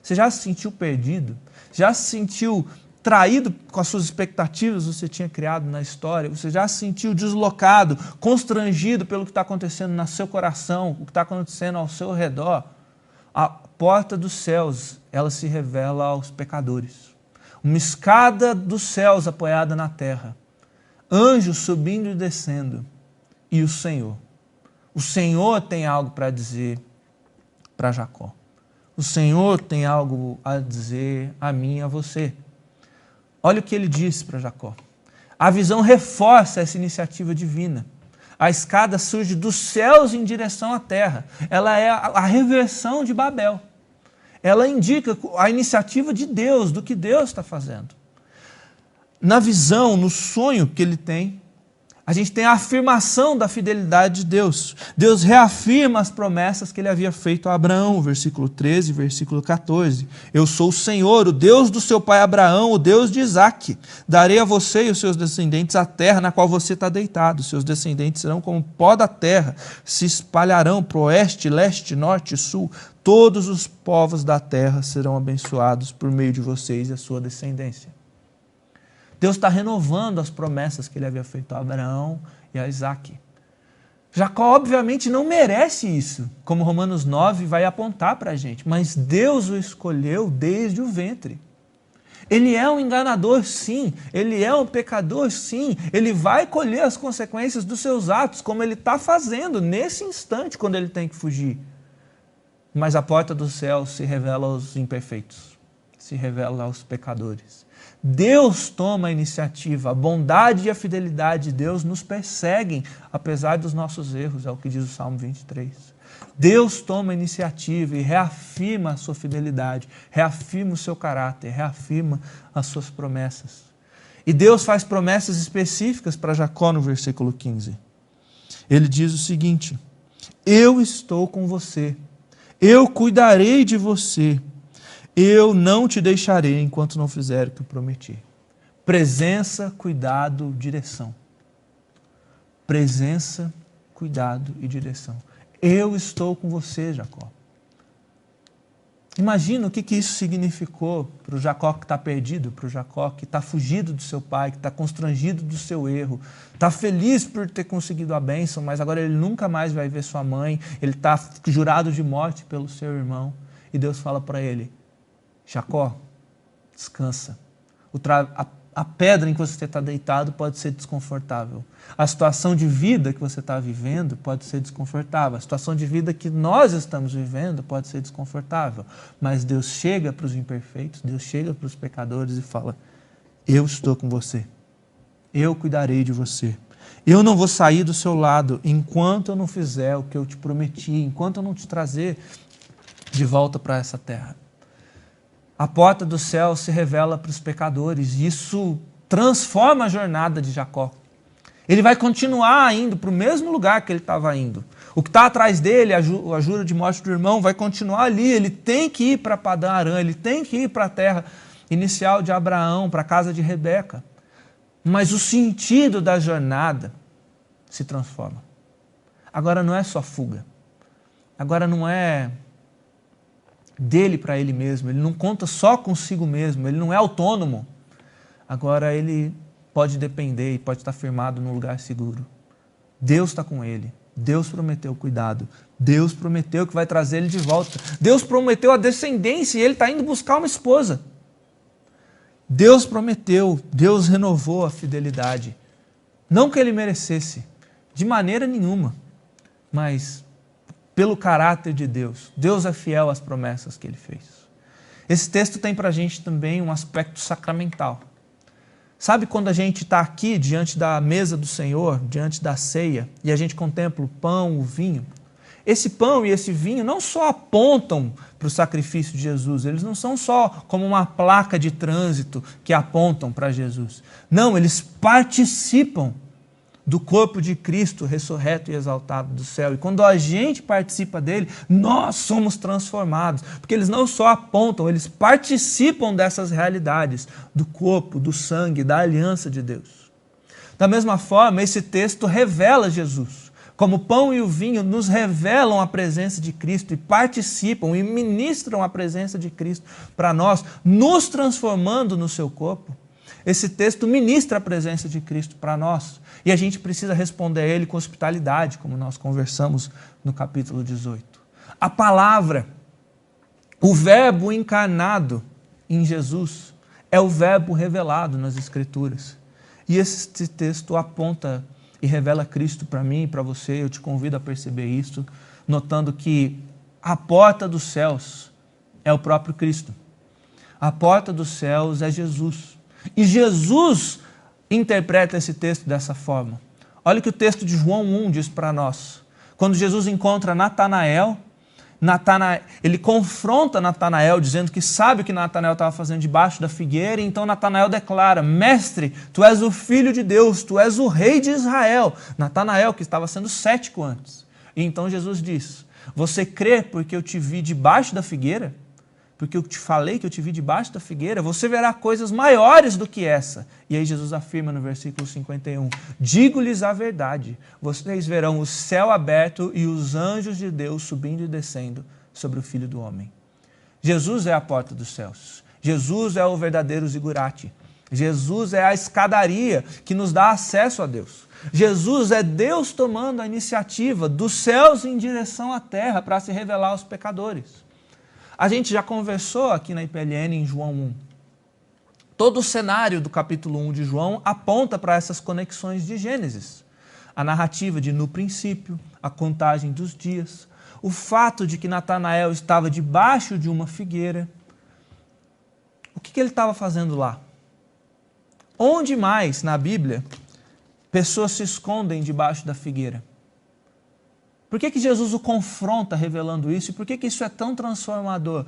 Você já se sentiu perdido? Já se sentiu traído com as suas expectativas que você tinha criado na história? Você já se sentiu deslocado, constrangido pelo que está acontecendo no seu coração, o que está acontecendo ao seu redor? A porta dos céus, ela se revela aos pecadores. Uma escada dos céus apoiada na terra. Anjos subindo e descendo. E o Senhor. O Senhor tem algo para dizer para Jacó. O Senhor tem algo a dizer a mim e a você. Olha o que ele disse para Jacó. A visão reforça essa iniciativa divina. A escada surge dos céus em direção à terra. Ela é a reversão de Babel. Ela indica a iniciativa de Deus, do que Deus está fazendo. Na visão, no sonho que ele tem, a gente tem a afirmação da fidelidade de Deus. Deus reafirma as promessas que ele havia feito a Abraão, versículo 13, versículo 14. Eu sou o Senhor, o Deus do seu pai Abraão, o Deus de Isaque. Darei a você e os seus descendentes a terra na qual você está deitado. Seus descendentes serão como pó da terra, se espalharão para o oeste, leste, norte e sul. Todos os povos da terra serão abençoados por meio de vocês e a sua descendência. Deus está renovando as promessas que ele havia feito a Abraão e a Isaque. Jacó, obviamente, não merece isso, como Romanos 9 vai apontar para a gente, mas Deus o escolheu desde o ventre. Ele é um enganador, sim. Ele é um pecador, sim. Ele vai colher as consequências dos seus atos, como ele está fazendo nesse instante, quando ele tem que fugir. Mas a porta do céu se revela aos imperfeitos, se revela aos pecadores. Deus toma a iniciativa, a bondade e a fidelidade de Deus nos perseguem, apesar dos nossos erros, é o que diz o Salmo 23. Deus toma a iniciativa e reafirma a sua fidelidade, reafirma o seu caráter, reafirma as suas promessas. E Deus faz promessas específicas para Jacó no versículo 15. Ele diz o seguinte: eu estou com você, Eu cuidarei de você. Eu não te deixarei enquanto não fizer o que eu prometi. Presença, cuidado, direção. Presença, cuidado e direção. Eu estou com você, Jacó. Imagina o que isso significou para o Jacó que está perdido, para o Jacó que está fugido do seu pai, que está constrangido do seu erro, está feliz por ter conseguido a bênção, mas agora ele nunca mais vai ver sua mãe, ele está jurado de morte pelo seu irmão. E Deus fala para ele, Jacó, descansa. A pedra em que você está deitado pode ser desconfortável. A situação de vida que você está vivendo pode ser desconfortável. A situação de vida que nós estamos vivendo pode ser desconfortável. Mas Deus chega para os imperfeitos, Deus chega para os pecadores e fala, eu estou com você. Eu cuidarei de você. Eu não vou sair do seu lado enquanto eu não fizer o que eu te prometi, enquanto eu não te trazer de volta para essa terra. A porta do céu se revela para os pecadores e isso transforma a jornada de Jacó. Ele vai continuar indo para o mesmo lugar que ele estava indo. O que está atrás dele, a jura de morte do irmão, vai continuar ali. Ele tem que ir para Padã Arã, ele tem que ir para a terra inicial de Abraão, para a casa de Rebeca. Mas o sentido da jornada se transforma. Agora não é só fuga. Agora não é dele para ele mesmo, ele não conta só consigo mesmo, ele não é autônomo. Agora ele pode depender e pode estar firmado num lugar seguro. Deus está com ele, Deus prometeu cuidado, Deus prometeu que vai trazer ele de volta, Deus prometeu a descendência e ele está indo buscar uma esposa. Deus prometeu, Deus renovou a fidelidade. Não que ele merecesse, de maneira nenhuma, mas pelo caráter de Deus. Deus é fiel às promessas que ele fez. Esse texto tem para a gente também um aspecto sacramental. Sabe quando a gente está aqui diante da mesa do Senhor, diante da ceia, e a gente contempla o pão, o vinho? Esse pão e esse vinho não só apontam para o sacrifício de Jesus, eles não são só como uma placa de trânsito que apontam para Jesus. Não, eles participam do corpo de Cristo ressurreto e exaltado do céu. E quando a gente participa dele, nós somos transformados. Porque eles não só apontam, eles participam dessas realidades, do corpo, do sangue, da aliança de Deus. Da mesma forma, esse texto revela Jesus. Como o pão e o vinho nos revelam a presença de Cristo e participam e ministram a presença de Cristo para nós, nos transformando no seu corpo. Esse texto ministra a presença de Cristo para nós. E a gente precisa responder a ele com hospitalidade, como nós conversamos no capítulo 18. A palavra, o verbo encarnado em Jesus, é o verbo revelado nas Escrituras. E esse texto aponta e revela Cristo para mim e para você. Eu te convido a perceber isso, notando que a porta dos céus é o próprio Cristo. A porta dos céus é Jesus. E Jesus interpreta esse texto dessa forma. Olha o que o texto de João 1 diz para nós. Quando Jesus encontra Natanael, ele confronta Natanael, dizendo que sabe o que Natanael estava fazendo debaixo da figueira, e então Natanael declara, mestre, tu és o Filho de Deus, tu és o Rei de Israel. Natanael, que estava sendo cético antes. E então Jesus diz, você crê porque eu te vi debaixo da figueira? Porque eu te falei que eu te vi debaixo da figueira, você verá coisas maiores do que essa. E aí Jesus afirma no versículo 51, digo-lhes a verdade, vocês verão o céu aberto e os anjos de Deus subindo e descendo sobre o Filho do Homem. Jesus é a porta dos céus. Jesus é o verdadeiro zigurate. Jesus é a escadaria que nos dá acesso a Deus. Jesus é Deus tomando a iniciativa dos céus em direção à terra para se revelar aos pecadores. A gente já conversou aqui na IPLN em João 1. Todo o cenário do capítulo 1 de João aponta para essas conexões de Gênesis. A narrativa de no princípio, a contagem dos dias, o fato de que Natanael estava debaixo de uma figueira. O que ele estava fazendo lá? Onde mais na Bíblia pessoas se escondem debaixo da figueira? Por que Jesus o confronta revelando isso? E por que isso é tão transformador?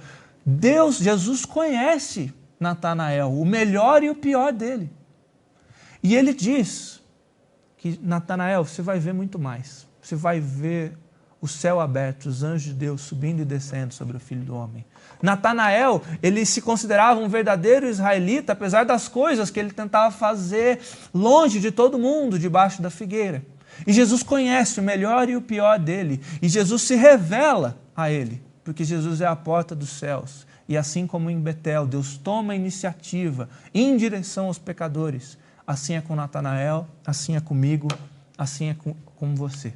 Jesus conhece Natanael, o melhor e o pior dele. E ele diz que, Natanael, você vai ver muito mais. Você vai ver o céu aberto, os anjos de Deus subindo e descendo sobre o Filho do Homem. Natanael, ele se considerava um verdadeiro israelita, apesar das coisas que ele tentava fazer longe de todo mundo, debaixo da figueira. E Jesus conhece o melhor e o pior dele. E Jesus se revela a ele, porque Jesus é a porta dos céus. E assim como em Betel, Deus toma a iniciativa em direção aos pecadores. Assim é com Natanael, assim é comigo, assim é com você.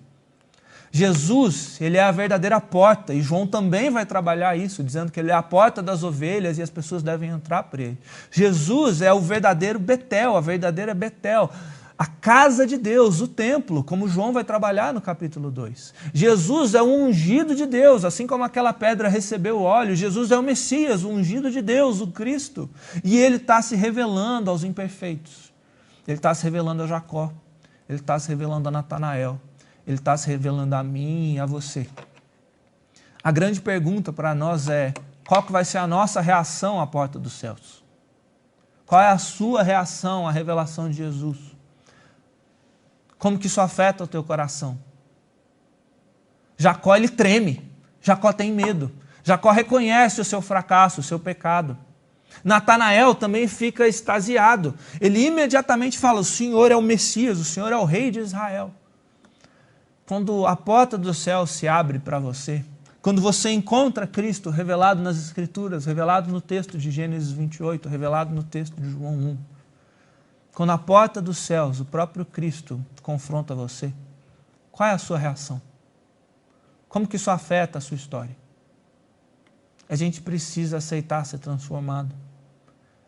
Jesus, ele é a verdadeira porta, e João também vai trabalhar isso, dizendo que ele é a porta das ovelhas e as pessoas devem entrar por ele. Jesus é o verdadeiro Betel, a verdadeira Betel, a casa de Deus, o templo, como João vai trabalhar no capítulo 2. Jesus é o ungido de Deus, assim como aquela pedra recebeu óleo. Jesus é o Messias, o ungido de Deus, o Cristo. E ele está se revelando aos imperfeitos. Ele está se revelando a Jacó. Ele está se revelando a Natanael. Ele está se revelando a mim e a você. A grande pergunta para nós é: qual que vai ser a nossa reação à porta dos céus? Qual é a sua reação à revelação de Jesus? Como que isso afeta o teu coração? Jacó, ele treme. Jacó tem medo. Jacó reconhece o seu fracasso, o seu pecado. Natanael também fica extasiado. Ele imediatamente fala: o Senhor é o Messias, o Senhor é o Rei de Israel. Quando a porta do céu se abre para você, quando você encontra Cristo revelado nas Escrituras, revelado no texto de Gênesis 28, revelado no texto de João 1, quando a porta dos céus, o próprio Cristo, confronta você, qual é a sua reação? Como que isso afeta a sua história? A gente precisa aceitar ser transformado.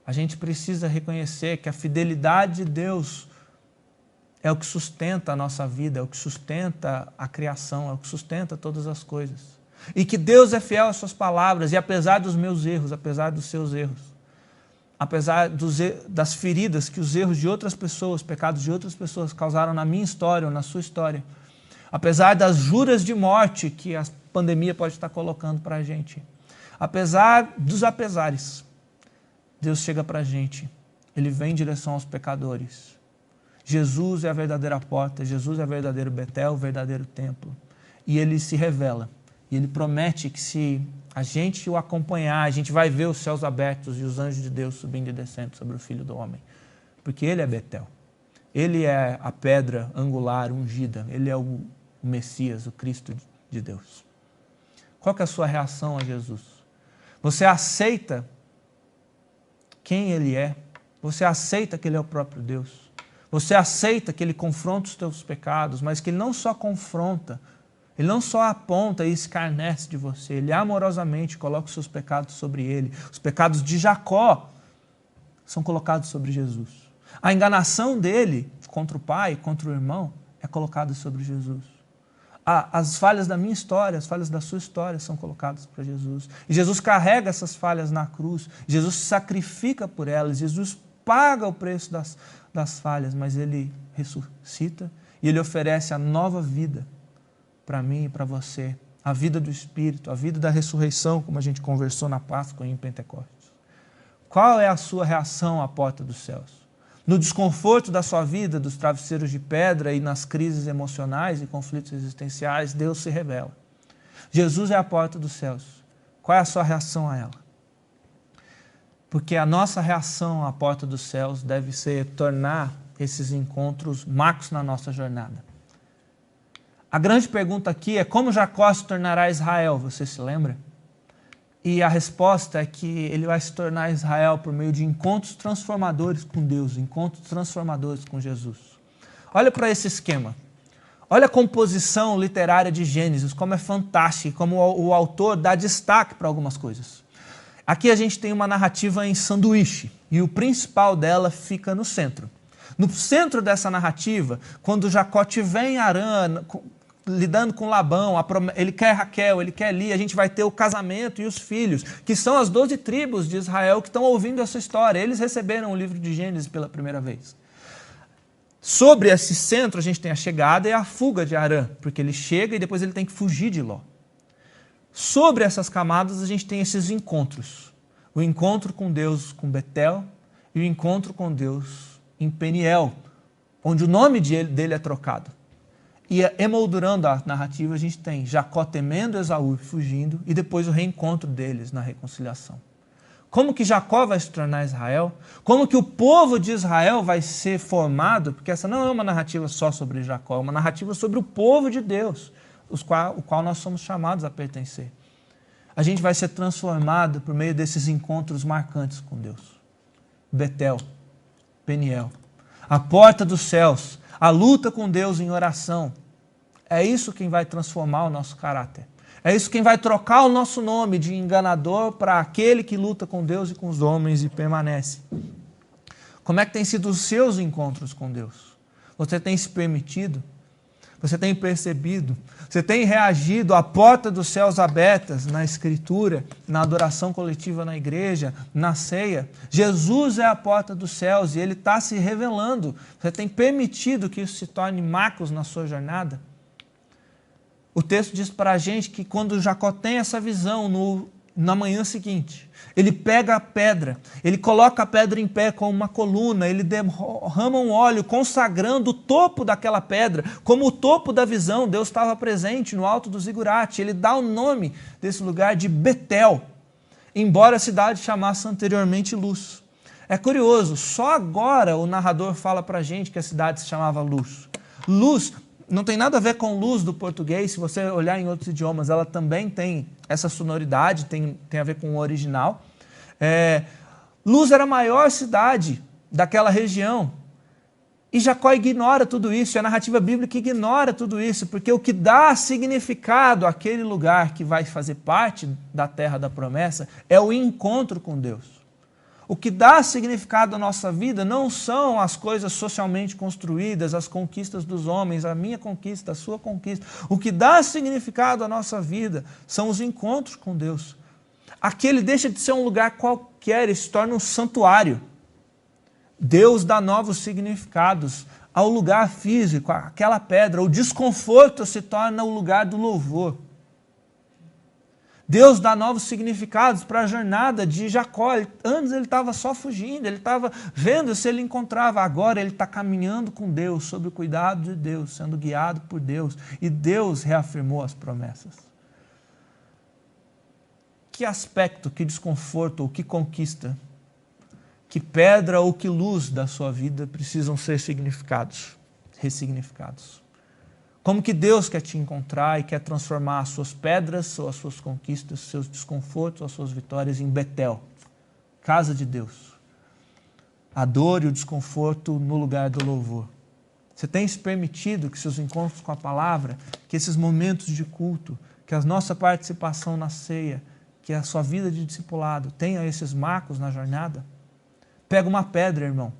A gente precisa reconhecer que a fidelidade de Deus é o que sustenta a nossa vida, é o que sustenta a criação, é o que sustenta todas as coisas. E que Deus é fiel às suas palavras, e apesar dos meus erros, apesar dos seus erros, apesar das feridas que os erros de outras pessoas, pecados de outras pessoas causaram na minha história ou na sua história, apesar das juras de morte que a pandemia pode estar colocando para a gente, apesar dos apesares, Deus chega para a gente, Ele vem em direção aos pecadores. Jesus é a verdadeira porta, Jesus é o verdadeiro Betel, o verdadeiro templo. E Ele se revela, e Ele promete que se a gente o acompanhar, a gente vai ver os céus abertos e os anjos de Deus subindo e descendo sobre o Filho do Homem. Porque Ele é Betel, Ele é a pedra angular ungida, Ele é o Messias, o Cristo de Deus. Qual que é a sua reação a Jesus? Você aceita quem Ele é? Você aceita que Ele é o próprio Deus? Você aceita que Ele confronta os teus pecados, mas que Ele não só confronta, Ele não só aponta e escarnece de você, Ele amorosamente coloca os seus pecados sobre Ele. Os pecados de Jacó são colocados sobre Jesus. A enganação dele contra o pai, contra o irmão, é colocada sobre Jesus. As falhas da minha história, as falhas da sua história são colocadas para Jesus. E Jesus carrega essas falhas na cruz, Jesus se sacrifica por elas, Jesus paga o preço das falhas, mas Ele ressuscita e Ele oferece a nova vida para mim e para você, a vida do Espírito, a vida da ressurreição, como a gente conversou na Páscoa e em Pentecostes. Qual é a sua reação à porta dos céus? No desconforto da sua vida, dos travesseiros de pedra e nas crises emocionais e conflitos existenciais, Deus se revela. Jesus é a porta dos céus. Qual é a sua reação a ela? Porque a nossa reação à porta dos céus deve ser tornar esses encontros marcos na nossa jornada. A grande pergunta aqui é: como Jacó se tornará Israel? Você se lembra? E a resposta é que ele vai se tornar Israel por meio de encontros transformadores com Deus, encontros transformadores com Jesus. Olha para esse esquema. Olha a composição literária de Gênesis, como é fantástica, como o autor dá destaque para algumas coisas. Aqui a gente tem uma narrativa em sanduíche, e o principal dela fica no centro. No centro dessa narrativa, quando Jacó estiver em Harã, lidando com Labão, ele quer Raquel, ele quer Lia, a gente vai ter o casamento e os filhos, que são as 12 tribos de Israel que estão ouvindo essa história. Eles receberam o livro de Gênesis pela primeira vez. Sobre esse centro a gente tem a chegada e a fuga de Harã, porque ele chega e depois ele tem que fugir de Ló. Sobre essas camadas a gente tem esses encontros. O encontro com Deus com Betel e o encontro com Deus em Peniel, onde o nome dele é trocado. E emoldurando a narrativa, a gente tem Jacó temendo Esaú, fugindo, e depois o reencontro deles na reconciliação. Como que Jacó vai se tornar Israel? Como que o povo de Israel vai ser formado? Porque essa não é uma narrativa só sobre Jacó, é uma narrativa sobre o povo de Deus, o qual nós somos chamados a pertencer. A gente vai ser transformado por meio desses encontros marcantes com Deus. Betel, Peniel, a porta dos céus, a luta com Deus em oração. É isso quem vai transformar o nosso caráter. É isso quem vai trocar o nosso nome de enganador para aquele que luta com Deus e com os homens e permanece. Como é que tem sido os seus encontros com Deus? Você tem se permitido? Você tem percebido? Você tem reagido à porta dos céus abertas na Escritura, na adoração coletiva na igreja, na ceia? Jesus é a porta dos céus e Ele está se revelando. Você tem permitido que isso se torne marcos na sua jornada? O texto diz para a gente que quando Jacó tem essa visão na manhã seguinte, ele pega a pedra, ele coloca a pedra em pé com uma coluna, ele derrama um óleo consagrando o topo daquela pedra, como o topo da visão. Deus estava presente no alto do zigurate. Ele dá o nome desse lugar de Betel, embora a cidade chamasse anteriormente Luz. É curioso, só agora o narrador fala para a gente que a cidade se chamava Luz. Luz não tem nada a ver com luz do português. Se você olhar em outros idiomas, ela também tem essa sonoridade, tem a ver com o original. Luz era a maior cidade daquela região. E Jacó ignora tudo isso, e a narrativa bíblica ignora tudo isso, porque o que dá significado àquele lugar que vai fazer parte da terra da promessa é o encontro com Deus. O que dá significado à nossa vida não são as coisas socialmente construídas, as conquistas dos homens, a minha conquista, a sua conquista. O que dá significado à nossa vida são os encontros com Deus. Aquele deixa de ser um lugar qualquer e se torna um santuário. Deus dá novos significados ao lugar físico, àquela pedra. O desconforto se torna o lugar do louvor. Deus dá novos significados para a jornada de Jacó. Antes ele estava só fugindo, ele estava vendo se ele encontrava. Agora ele está caminhando com Deus, sob o cuidado de Deus, sendo guiado por Deus. E Deus reafirmou as promessas. Que aspecto, que desconforto ou que conquista, que pedra ou que luz da sua vida precisam ser ressignificados? Como que Deus quer te encontrar e quer transformar as suas pedras, ou as suas conquistas, seus desconfortos, as suas vitórias em Betel, casa de Deus. A dor e o desconforto no lugar do louvor. Você tem se permitido que seus encontros com a palavra, que esses momentos de culto, que a nossa participação na ceia, que a sua vida de discipulado tenha esses marcos na jornada? Pega uma pedra, irmão,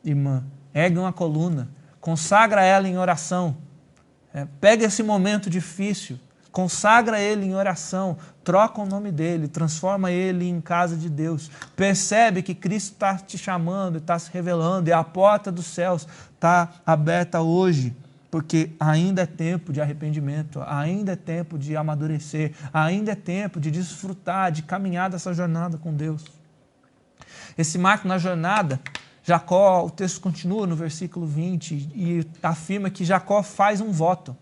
irmã, ergue uma coluna, consagra ela em oração. Pega esse momento difícil, consagra ele em oração, troca o nome dele, transforma ele em casa de Deus. Percebe que Cristo está te chamando, está se revelando, e a porta dos céus está aberta hoje, porque ainda é tempo de arrependimento, ainda é tempo de amadurecer, ainda é tempo de desfrutar, de caminhar dessa jornada com Deus. Esse marco na jornada, Jacó, o texto continua no versículo 20 e afirma que Jacó faz um voto.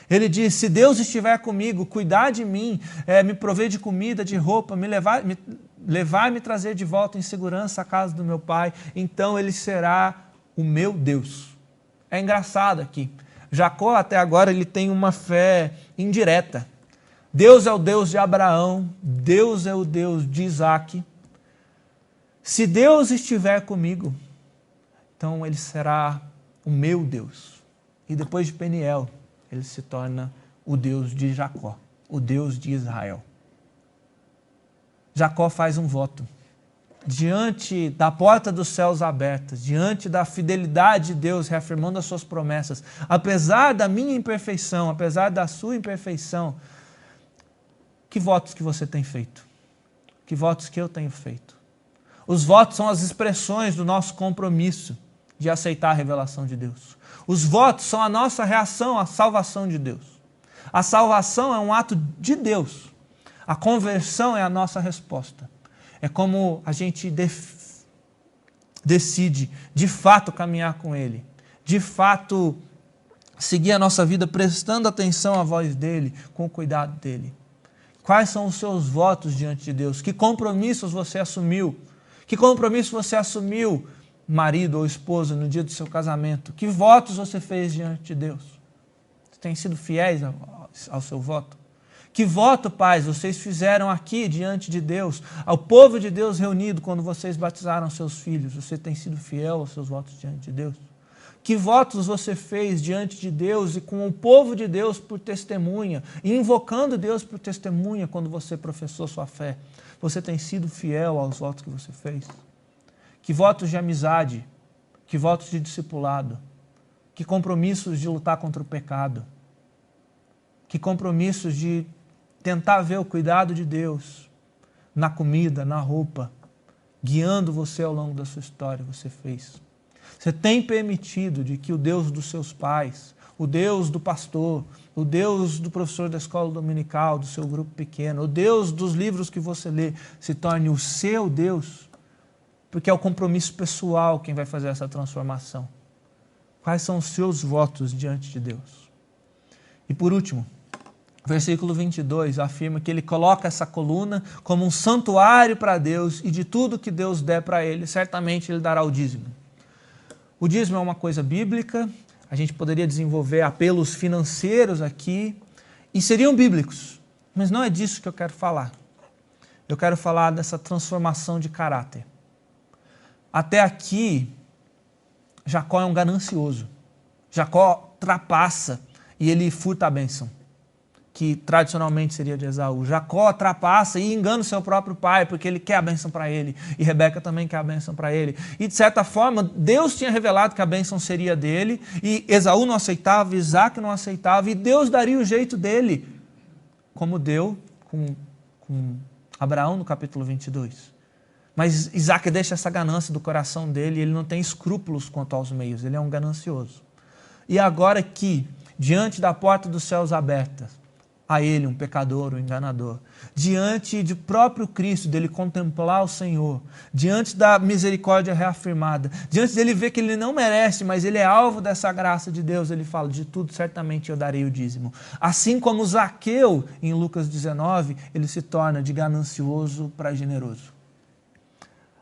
Ele diz: se Deus estiver comigo, cuidar de mim, me prover de comida, de roupa, me levar e me trazer de volta em segurança à casa do meu pai, então ele será o meu Deus. É engraçado aqui. Jacó até agora ele tem uma fé indireta. Deus é o Deus de Abraão, Deus é o Deus de Isaac. Se Deus estiver comigo, então ele será o meu Deus. E depois de Peniel, ele se torna o Deus de Jacó, o Deus de Israel. Jacó faz um voto. Diante da porta dos céus abertas, diante da fidelidade de Deus reafirmando as suas promessas, apesar da minha imperfeição, apesar da sua imperfeição, que votos que você tem feito? Que votos que eu tenho feito? Os votos são as expressões do nosso compromisso de aceitar a revelação de Deus. Os votos são a nossa reação à salvação de Deus. A salvação é um ato de Deus. A conversão é a nossa resposta. É como a gente decide, de fato, caminhar com Ele. De fato, seguir a nossa vida prestando atenção à voz dele, com o cuidado dele? Quais são os seus votos diante de Deus? Que compromissos você assumiu? Que compromisso você assumiu, marido ou esposa, no dia do seu casamento? Que votos você fez diante de Deus? Você tem sido fiéis ao seu voto? Que voto, pais, vocês fizeram aqui diante de Deus, ao povo de Deus reunido quando vocês batizaram seus filhos? Você tem sido fiel aos seus votos diante de Deus? Que votos você fez diante de Deus e com o povo de Deus por testemunha, e invocando Deus por testemunha quando você professou sua fé? Você tem sido fiel aos votos que você fez? Que votos de amizade, que votos de discipulado, que compromissos de lutar contra o pecado, que compromissos de tentar ver o cuidado de Deus na comida, na roupa, guiando você ao longo da sua história, você fez? Você tem permitido de que o Deus dos seus pais, o Deus do pastor, o Deus do professor da escola dominical, do seu grupo pequeno, o Deus dos livros que você lê, se torne o seu Deus? Porque é o compromisso pessoal quem vai fazer essa transformação. Quais são os seus votos diante de Deus? E por último, versículo 22 afirma que ele coloca essa coluna como um santuário para Deus, e de tudo que Deus der para ele, certamente ele dará o dízimo. O dízimo é uma coisa bíblica, a gente poderia desenvolver apelos financeiros aqui, e seriam bíblicos, mas não é disso que eu quero falar. Eu quero falar dessa transformação de caráter. Até aqui, Jacó é um ganancioso. Jacó trapaça e ele furta a bênção, que tradicionalmente seria de Esaú. Jacó trapaça e engana o seu próprio pai, porque ele quer a bênção para ele, e Rebeca também quer a bênção para ele. E de certa forma, Deus tinha revelado que a bênção seria dele, e Esaú não aceitava, Isaac não aceitava, e Deus daria o jeito dele, como deu com Abraão no capítulo 22. Mas Isaac deixa essa ganância do coração dele, ele não tem escrúpulos quanto aos meios, ele é um ganancioso. E agora que, diante da porta dos céus aberta, a ele, um pecador, um enganador, diante do próprio Cristo, dele contemplar o Senhor, diante da misericórdia reafirmada, diante dele ver que ele não merece, mas ele é alvo dessa graça de Deus, ele fala: de tudo certamente eu darei o dízimo. Assim como Zaqueu, em Lucas 19, ele se torna de ganancioso para generoso.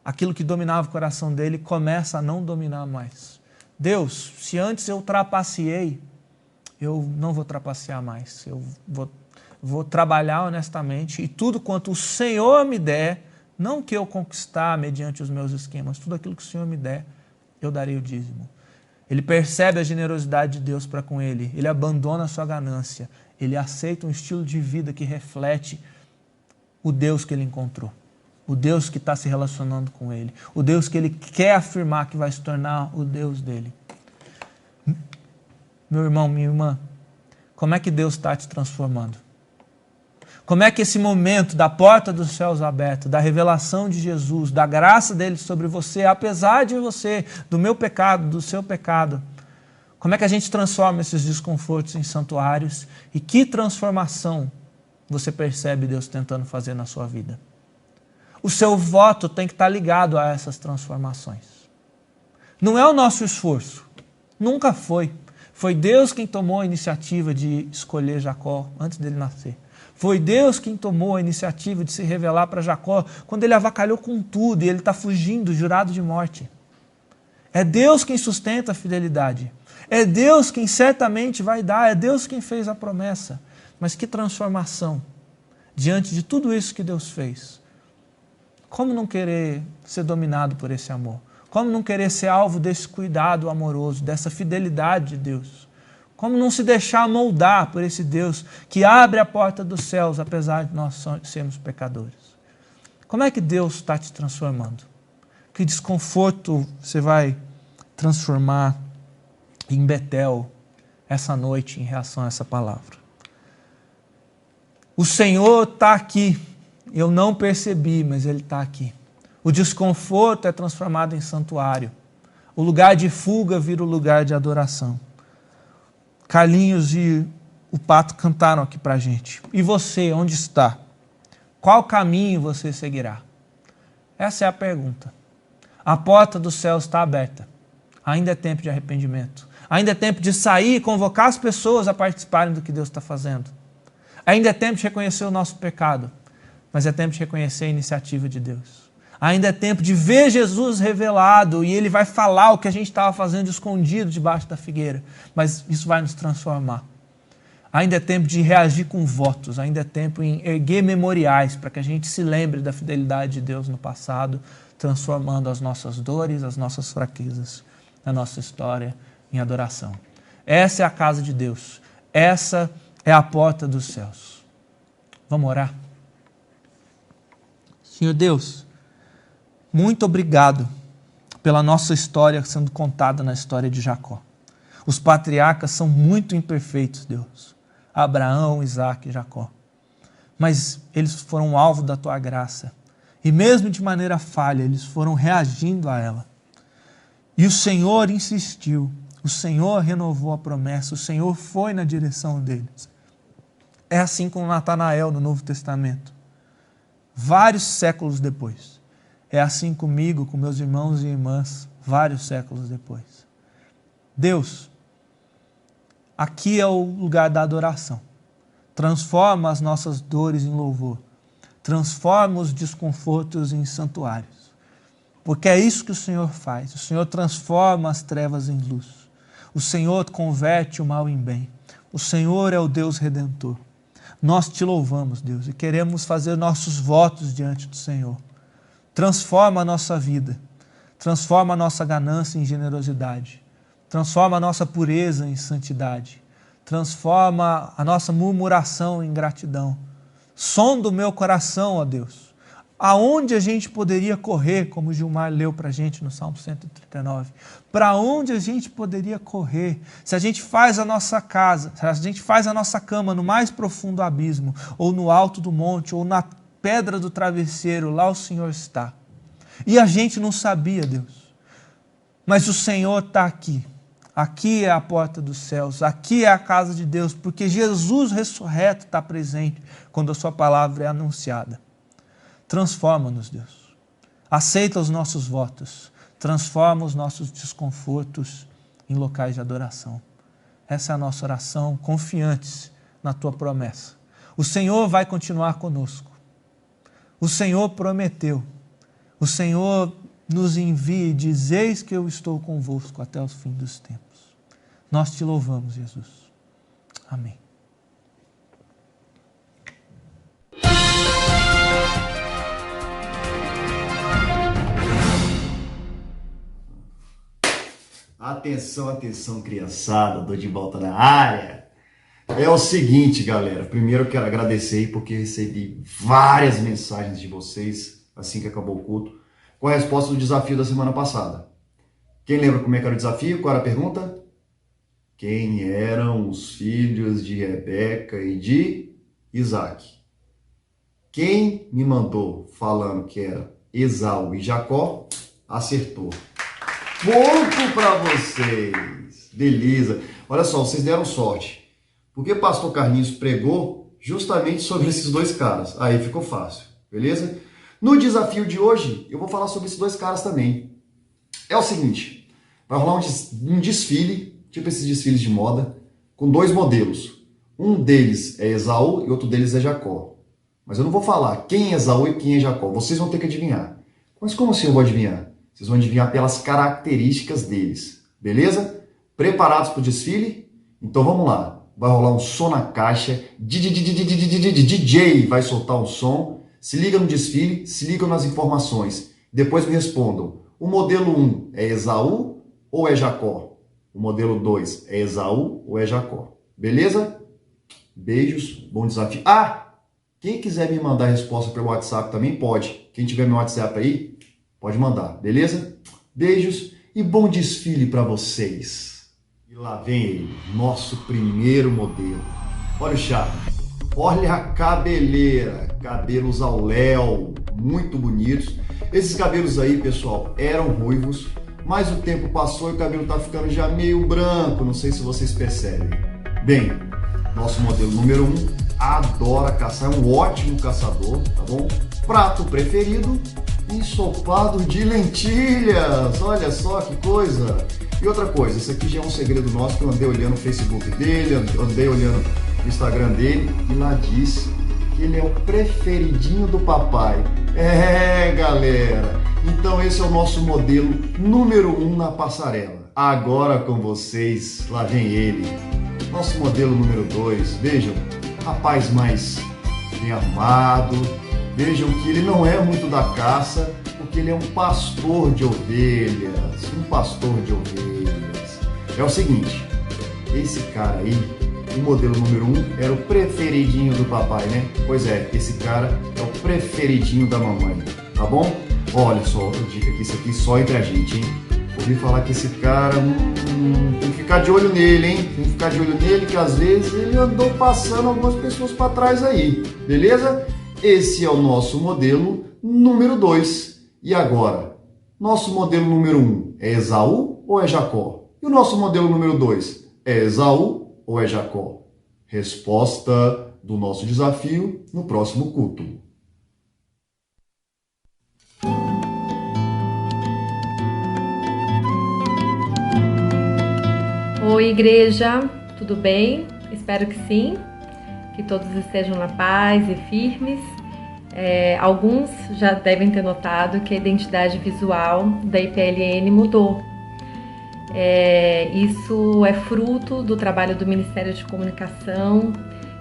Aquilo que dominava o coração dele começa a não dominar mais. Deus, se antes eu trapaceei, eu não vou trapacear mais. Eu vou trabalhar honestamente, e tudo quanto o Senhor me der, não que eu conquistar mediante os meus esquemas, tudo aquilo que o Senhor me der, eu darei o dízimo. Ele percebe a generosidade de Deus para com ele, ele abandona a sua ganância, ele aceita um estilo de vida que reflete o Deus que ele encontrou, o Deus que está se relacionando com ele, o Deus que ele quer afirmar que vai se tornar o Deus dele. Meu irmão, minha irmã, como é que Deus está te transformando? Como é que esse momento da porta dos céus aberta, da revelação de Jesus, da graça dele sobre você, apesar de você, do meu pecado, do seu pecado, como é que a gente transforma esses desconfortos em santuários? E que transformação você percebe Deus tentando fazer na sua vida? O seu voto tem que estar ligado a essas transformações. Não é o nosso esforço, nunca foi. Foi Deus quem tomou a iniciativa de escolher Jacó antes dele nascer. Foi Deus quem tomou a iniciativa de se revelar para Jacó quando ele avacalhou com tudo e ele está fugindo, jurado de morte. É Deus quem sustenta a fidelidade. É Deus quem certamente vai dar. É Deus quem fez a promessa. Mas que transformação diante de tudo isso que Deus fez. Como não querer ser dominado por esse amor? Como não querer ser alvo desse cuidado amoroso, dessa fidelidade de Deus? Como não se deixar moldar por esse Deus que abre a porta dos céus, apesar de nós sermos pecadores? Como é que Deus está te transformando? Que desconforto você vai transformar em Betel essa noite em reação a essa palavra? O Senhor está aqui. Eu não percebi, mas Ele está aqui. O desconforto é transformado em santuário. O lugar de fuga vira o lugar de adoração. Carlinhos e o Pato cantaram aqui para a gente. E você, onde está? Qual caminho você seguirá? Essa é a pergunta. A porta do céu está aberta. Ainda é tempo de arrependimento. Ainda é tempo de sair e convocar as pessoas a participarem do que Deus está fazendo. Ainda é tempo de reconhecer o nosso pecado, mas é tempo de reconhecer a iniciativa de Deus. Ainda é tempo de ver Jesus revelado e Ele vai falar o que a gente estava fazendo escondido debaixo da figueira, mas isso vai nos transformar. Ainda é tempo de reagir com votos, ainda é tempo em erguer memoriais para que a gente se lembre da fidelidade de Deus no passado, transformando as nossas dores, as nossas fraquezas, a nossa história em adoração. Essa é a casa de Deus, essa é a porta dos céus. Vamos orar? Senhor Deus, muito obrigado pela nossa história sendo contada na história de Jacó. Os patriarcas são muito imperfeitos, Deus. Abraão, Isaac e Jacó. Mas eles foram alvo da tua graça. E mesmo de maneira falha, eles foram reagindo a ela. E o Senhor insistiu. O Senhor renovou a promessa. O Senhor foi na direção deles. É assim com Natanael no Novo Testamento. Vários séculos depois. É assim comigo, com meus irmãos e irmãs, vários séculos depois. Deus, aqui é o lugar da adoração. Transforma as nossas dores em louvor. Transforma os desconfortos em santuários. Porque é isso que o Senhor faz. O Senhor transforma as trevas em luz. O Senhor converte o mal em bem. O Senhor é o Deus Redentor. Nós te louvamos, Deus, e queremos fazer nossos votos diante do Senhor. Transforma a nossa vida, transforma a nossa ganância em generosidade, transforma a nossa pureza em santidade, transforma a nossa murmuração em gratidão. Sonda o meu coração, ó Deus, aonde a gente poderia correr, como o Gilmar leu para a gente no Salmo 139, para onde a gente poderia correr, se a gente faz a nossa casa, se a gente faz a nossa cama no mais profundo abismo, ou no alto do monte, ou na pedra do travesseiro, lá o Senhor está. E a gente não sabia, Deus. Mas o Senhor está aqui. Aqui é a porta dos céus, aqui é a casa de Deus, porque Jesus ressurreto está presente quando a sua palavra é anunciada. Transforma-nos, Deus. Aceita os nossos votos. Transforma os nossos desconfortos em locais de adoração. Essa é a nossa oração, confiantes na tua promessa. O Senhor vai continuar conosco. O Senhor prometeu, o Senhor nos envia e diz, eis que eu estou convosco até o fim dos tempos. Nós te louvamos, Jesus. Amém. Atenção, atenção, criançada, tô de volta na área. É o seguinte, galera, primeiro eu quero agradecer aí porque recebi várias mensagens de vocês assim que acabou o culto com a resposta do desafio da semana passada. Quem lembra como é que era o desafio? Qual era a pergunta? Quem eram os filhos de Rebeca e de Isaac? Quem me mandou falando que era Esaú e Jacó, acertou. Ponto para vocês. Beleza. Olha só, vocês deram sorte. Porque o pastor Carlinhos pregou justamente sobre esses dois caras. Aí ficou fácil, beleza? No desafio de hoje, eu vou falar sobre esses dois caras também. É o seguinte, vai rolar um desfile, tipo esses desfiles de moda, com dois modelos. Um deles é Esaú e outro deles é Jacó. Mas eu não vou falar quem é Esaú e quem é Jacó. Vocês vão ter que adivinhar. Mas como assim eu vou adivinhar? Vocês vão adivinhar pelas características deles, beleza? Preparados para o desfile? Então vamos lá. Vai rolar um som na caixa, DJ vai soltar um som, se liga no desfile, se ligam nas informações. Depois me respondam, o modelo 1 é Esaú ou é Jacó? O modelo 2 é Esaú ou é Jacó? Beleza? Beijos, bom desafio. Ah, quem quiser me mandar a resposta pelo WhatsApp também pode. Quem tiver meu WhatsApp aí, pode mandar, beleza? Beijos e bom desfile para vocês. E lá vem ele, nosso primeiro modelo. Olha o charme, olha a cabeleira, cabelos ao léu, muito bonitos. Esses cabelos aí, pessoal, eram ruivos, mas o tempo passou e o cabelo tá ficando já meio branco, não sei se vocês percebem. Bem, nosso modelo número 1 adora caçar, é um ótimo caçador, tá bom? Prato preferido, ensopado de lentilhas, olha só que coisa. E outra coisa, isso aqui já é um segredo nosso, que eu andei olhando o Facebook dele, andei olhando o Instagram dele, e lá diz que ele é o preferidinho do papai. É, galera! Então esse é o nosso modelo número 1 na passarela. Agora com vocês, lá vem ele. Nosso modelo número 2, vejam, rapaz mais bem arrumado, vejam que ele não é muito da caça, porque ele é um pastor de ovelhas, É o seguinte, esse cara aí, o modelo número 1 era o preferidinho do papai, né? Pois é, esse cara é o preferidinho da mamãe, tá bom? Olha só, outra dica aqui, isso aqui só entre a gente, hein? Ouvi falar que esse cara, tem que ficar de olho nele, hein? Tem que ficar de olho nele, que às vezes ele andou passando algumas pessoas para trás aí, beleza? Esse é o nosso modelo número 2. E agora? Nosso modelo número 1 é Esaú ou é Jacó? E o nosso modelo número 2 é Esaú ou é Jacó? Resposta do nosso desafio no próximo culto. Oi, igreja, tudo bem? Espero que sim, que todos estejam na paz e firmes. Alguns já devem ter notado que a identidade visual da IPLN mudou. Isso é fruto do trabalho do Ministério de Comunicação,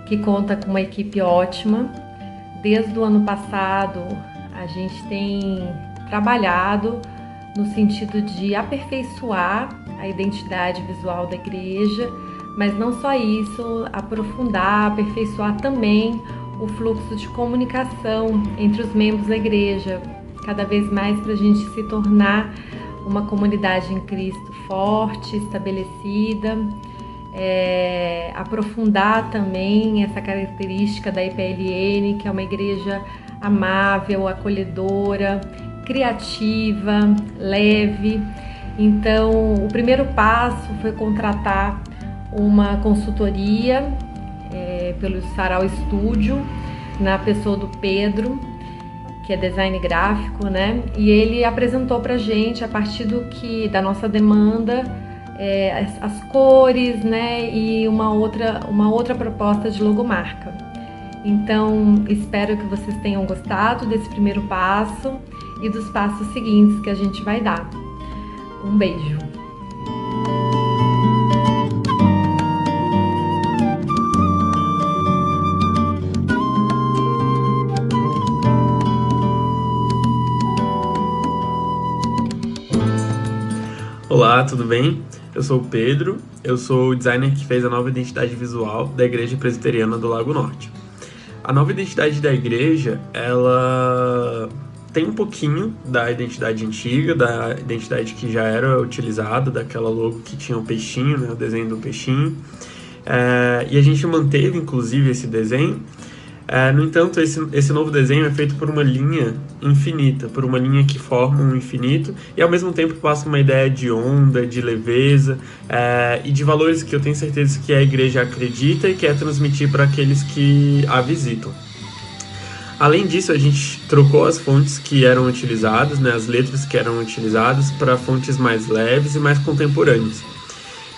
que conta com uma equipe ótima. Desde o ano passado, a gente tem trabalhado no sentido de aperfeiçoar a identidade visual da igreja, mas não só isso, aprofundar, aperfeiçoar também o fluxo de comunicação entre os membros da igreja, cada vez mais para a gente se tornar uma comunidade em Cristo forte, estabelecida, aprofundar também essa característica da IPLN, que é uma igreja amável, acolhedora, criativa, leve. Então, o primeiro passo foi contratar uma consultoria pelo Sarau Studio, na pessoa do Pedro, que é design gráfico, né? E ele apresentou pra gente, a partir da nossa demanda, as cores, né? E uma outra proposta de logomarca. Então, espero que vocês tenham gostado desse primeiro passo e dos passos seguintes que a gente vai dar. Um beijo! Olá, tudo bem? Eu sou o Pedro, eu sou o designer que fez a nova identidade visual da Igreja Presbiteriana do Lago Norte. A nova identidade da igreja, ela tem um pouquinho da identidade antiga, da identidade que já era utilizada, daquela logo que tinha o peixinho, né, o desenho do peixinho. E a gente manteve, inclusive, esse desenho. No entanto, esse novo desenho é feito por uma linha infinita, por uma linha que forma um infinito e, ao mesmo tempo, passa uma ideia de onda, de leveza e de valores que eu tenho certeza que a igreja acredita e quer transmitir para aqueles que a visitam. Além disso, a gente trocou as fontes que eram utilizadas, né, as letras que eram utilizadas, para fontes mais leves e mais contemporâneas.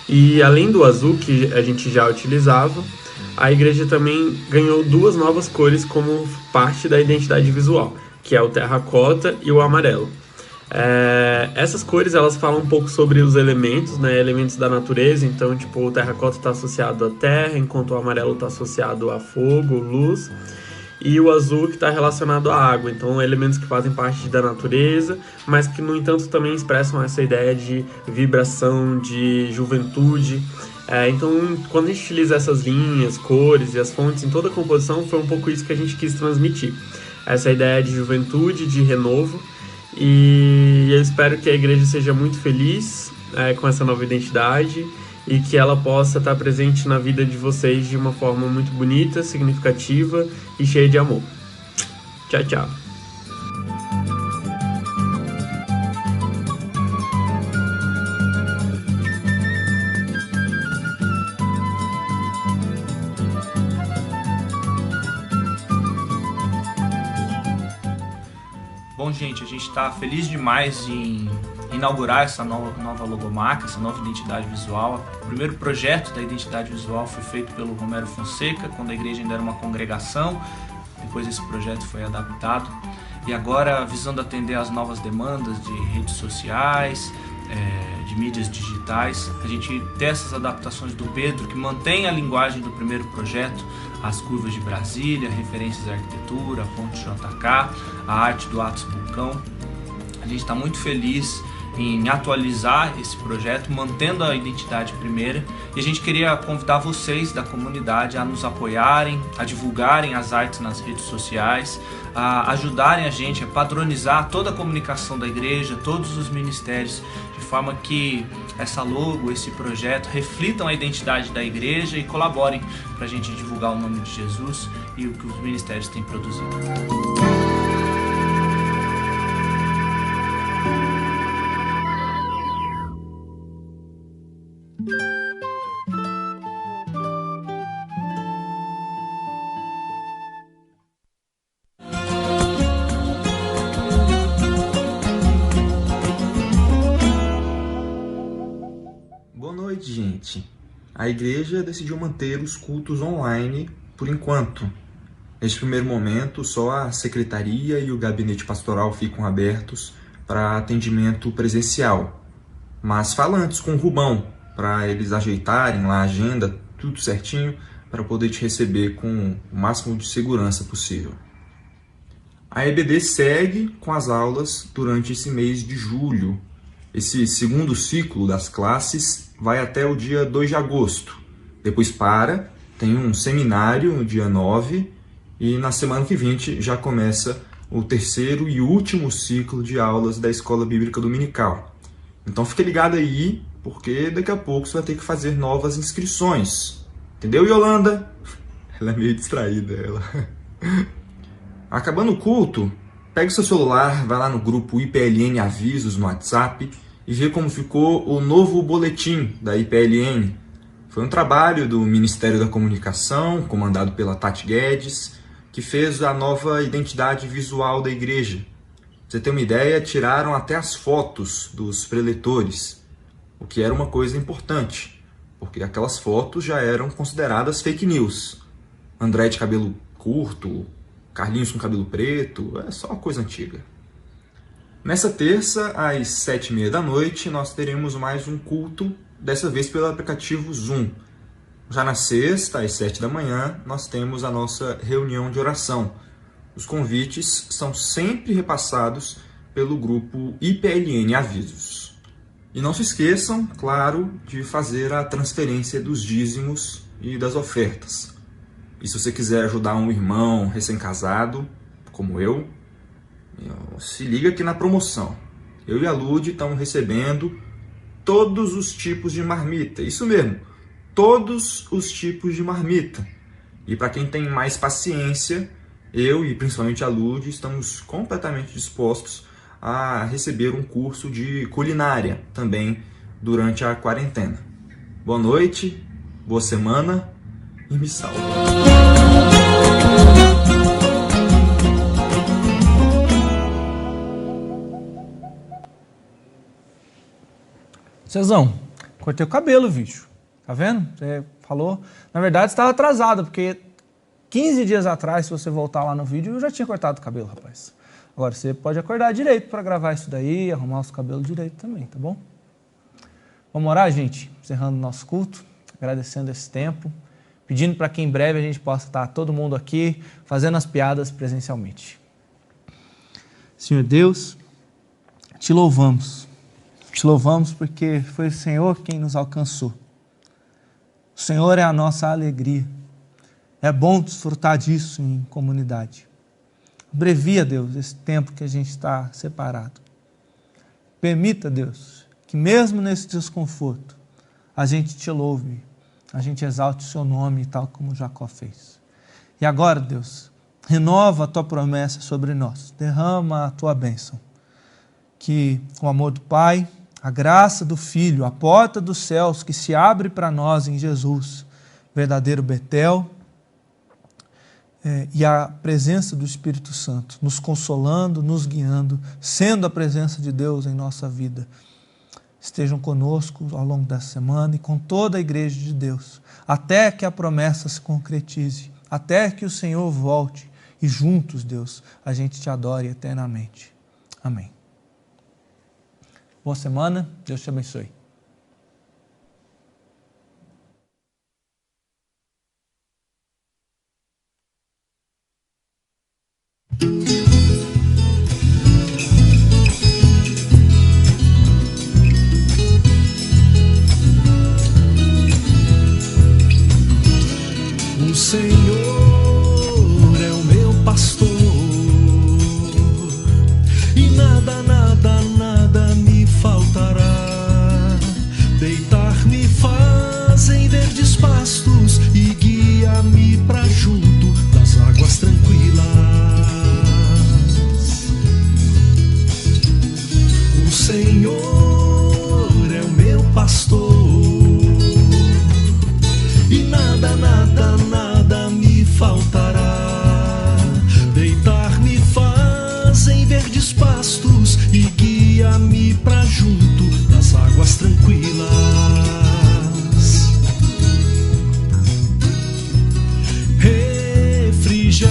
E além do azul, que a gente já utilizava, a igreja também ganhou duas novas cores como parte da identidade visual, que é o terracota e o amarelo. Essas cores, elas falam um pouco sobre os elementos, né, elementos da natureza. Então, tipo, o terracota está associado à terra, enquanto o amarelo está associado a fogo, luz, e o azul que está relacionado à água. Então, elementos que fazem parte da natureza, mas que, no entanto, também expressam essa ideia de vibração, de juventude. Então, quando a gente utiliza essas linhas, cores e as fontes em toda a composição, foi um pouco isso que a gente quis transmitir. Essa ideia de juventude, de renovo. E eu espero que a igreja seja muito feliz com essa nova identidade e que ela possa estar presente na vida de vocês de uma forma muito bonita, significativa e cheia de amor. Tchau, tchau. Bom, gente, a gente está feliz demais em inaugurar essa nova logomarca, essa nova identidade visual. O primeiro projeto da identidade visual foi feito pelo Romero Fonseca, quando a igreja ainda era uma congregação. Depois esse projeto foi adaptado. E agora, visando atender às novas demandas de redes sociais, de mídias digitais, a gente tem essas adaptações do Pedro, que mantém a linguagem do primeiro projeto, as curvas de Brasília, referências à arquitetura, a ponte JK, a arte do Atos Vulcão. A gente está muito feliz em atualizar esse projeto, mantendo a identidade primeira, e a gente queria convidar vocês da comunidade a nos apoiarem, a divulgarem as artes nas redes sociais, a ajudarem a gente a padronizar toda a comunicação da igreja, todos os ministérios, de forma que essa logo, esse projeto reflitam a identidade da igreja e colaborem para a gente divulgar o nome de Jesus e o que os ministérios têm produzido. Boa noite, gente. A igreja decidiu manter os cultos online por enquanto. Neste primeiro momento, só a secretaria e o gabinete pastoral ficam abertos para atendimento presencial. Mas fala antes com o Rubão, para eles ajeitarem lá a agenda, tudo certinho, para poder te receber com o máximo de segurança possível. A EBD segue com as aulas durante esse mês de julho. Esse segundo ciclo das classes vai até o dia 2 de agosto. Depois tem um seminário no dia 9 e na semana que vem já começa o terceiro e último ciclo de aulas da Escola Bíblica Dominical. Então fique ligado aí, porque daqui a pouco você vai ter que fazer novas inscrições. Entendeu, Yolanda? Ela é meio distraída, ela. Acabando o culto, pega o seu celular, vai lá no grupo IPLN Avisos no WhatsApp e vê como ficou o novo boletim da IPLN. Foi um trabalho do Ministério da Comunicação, comandado pela Tati Guedes, que fez a nova identidade visual da igreja. Pra você ter uma ideia, tiraram até as fotos dos preletores, o que era uma coisa importante, porque aquelas fotos já eram consideradas fake news. André de cabelo curto, Carlinhos com cabelo preto, é só uma coisa antiga. Nessa terça, às 7h30 da noite, nós teremos mais um culto, dessa vez pelo aplicativo Zoom. Já na sexta, às 7 da manhã, nós temos a nossa reunião de oração. Os convites são sempre repassados pelo grupo IPLN Avisos. E não se esqueçam, claro, de fazer a transferência dos dízimos e das ofertas. E se você quiser ajudar um irmão recém-casado, como eu, se liga aqui na promoção. Eu e a Lud estamos recebendo todos os tipos de marmita. Isso mesmo, todos os tipos de marmita. E para quem tem mais paciência, eu e principalmente a Lud estamos completamente dispostos a receber um curso de culinária também durante a quarentena. Boa noite, boa semana e me salve. Cezão, cortei o cabelo, bicho. Tá vendo? Você falou. Na verdade, você estava atrasado, porque 15 dias atrás, se você voltar lá no vídeo, eu já tinha cortado o cabelo, rapaz. Agora, você pode acordar direito para gravar isso daí, arrumar os cabelos direito também, tá bom? Vamos orar, gente? Encerrando o nosso culto, agradecendo esse tempo, pedindo para que em breve a gente possa estar todo mundo aqui, fazendo as piadas presencialmente. Senhor Deus, te louvamos. Te louvamos porque foi o Senhor quem nos alcançou. O Senhor é a nossa alegria. É bom desfrutar disso em comunidade. Abrevia, Deus, esse tempo que a gente está separado. Permita, Deus, que mesmo nesse desconforto, a gente te louve, a gente exalte o seu nome, tal como Jacó fez. E agora, Deus, renova a tua promessa sobre nós. Derrama a tua bênção. Que o amor do Pai, a graça do Filho, a porta dos céus que se abre para nós em Jesus, verdadeiro Betel, e a presença do Espírito Santo, nos consolando, nos guiando, sendo a presença de Deus em nossa vida, estejam conosco ao longo da semana e com toda a igreja de Deus, até que a promessa se concretize, até que o Senhor volte e juntos, Deus, a gente te adore eternamente. Amém. Boa semana, Deus te abençoe. O Senhor é o meu pastor e nada, nada, nada me faltará. Deitar-me faz em verdes pastos e guia-me pra junto das águas tranquilas. O Senhor é o meu pastor e nada, nada, nada me faltará. Deitar-me faz em verdes pastos e guia-me pra junto das águas tranquilas. Refrigera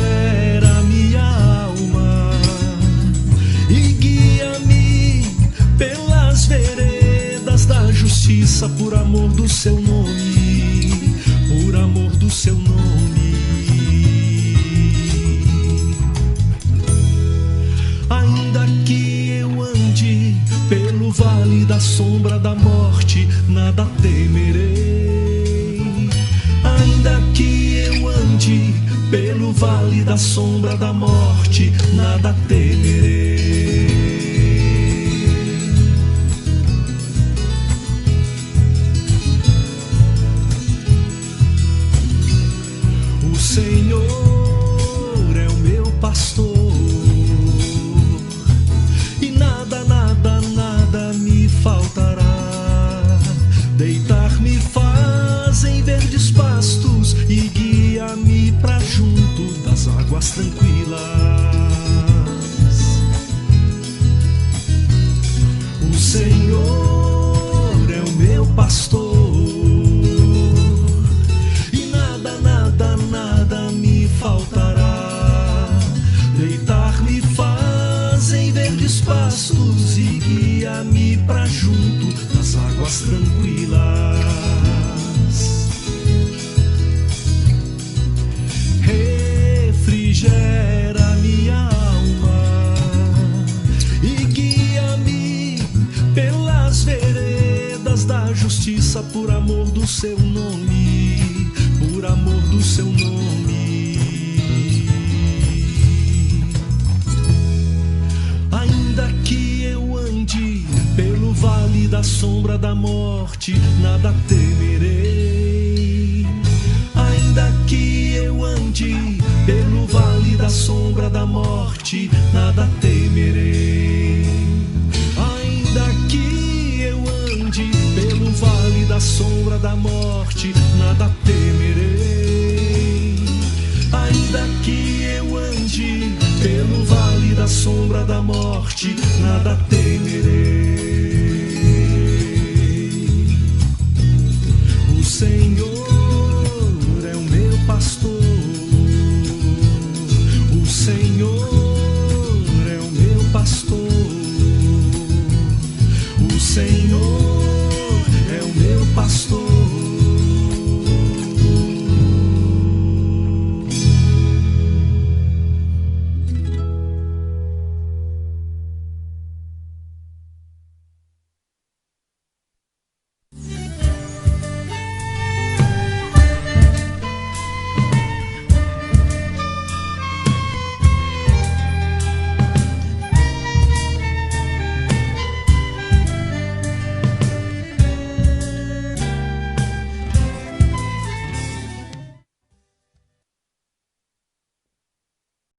minha alma e guia-me pelas veredas da justiça, por amor do seu nome, por amor do seu nome. Ainda que eu ande pelo vale da sombra da morte, nada temerei. Ainda que eu ande pelo vale da sombra da morte, nada temerei. O Senhor é o meu pastor e nada, nada, nada me faltará. Deitar-me faz em verdes pastos e guia-me pra junto das águas tranquilas. O Senhor é o meu pastor e nada, nada, nada me faltará. Deitar-me faz em verdes pastos e guia-me pra junto das águas tranquilas. Refrigera minha alma e guia-me pelas veredas da justiça, por amor do seu nome, por amor do seu nome. Ainda que eu ande pelo vale da sombra da morte, nada temerei. Ainda que eu ande pelo vale da sombra da morte, nada temerei. Ainda que eu ande pelo vale da sombra da morte, nada temerei. Ainda que eu ande pelo vale da sombra da morte, nada temerei. O Senhor é o meu pastor, o Senhor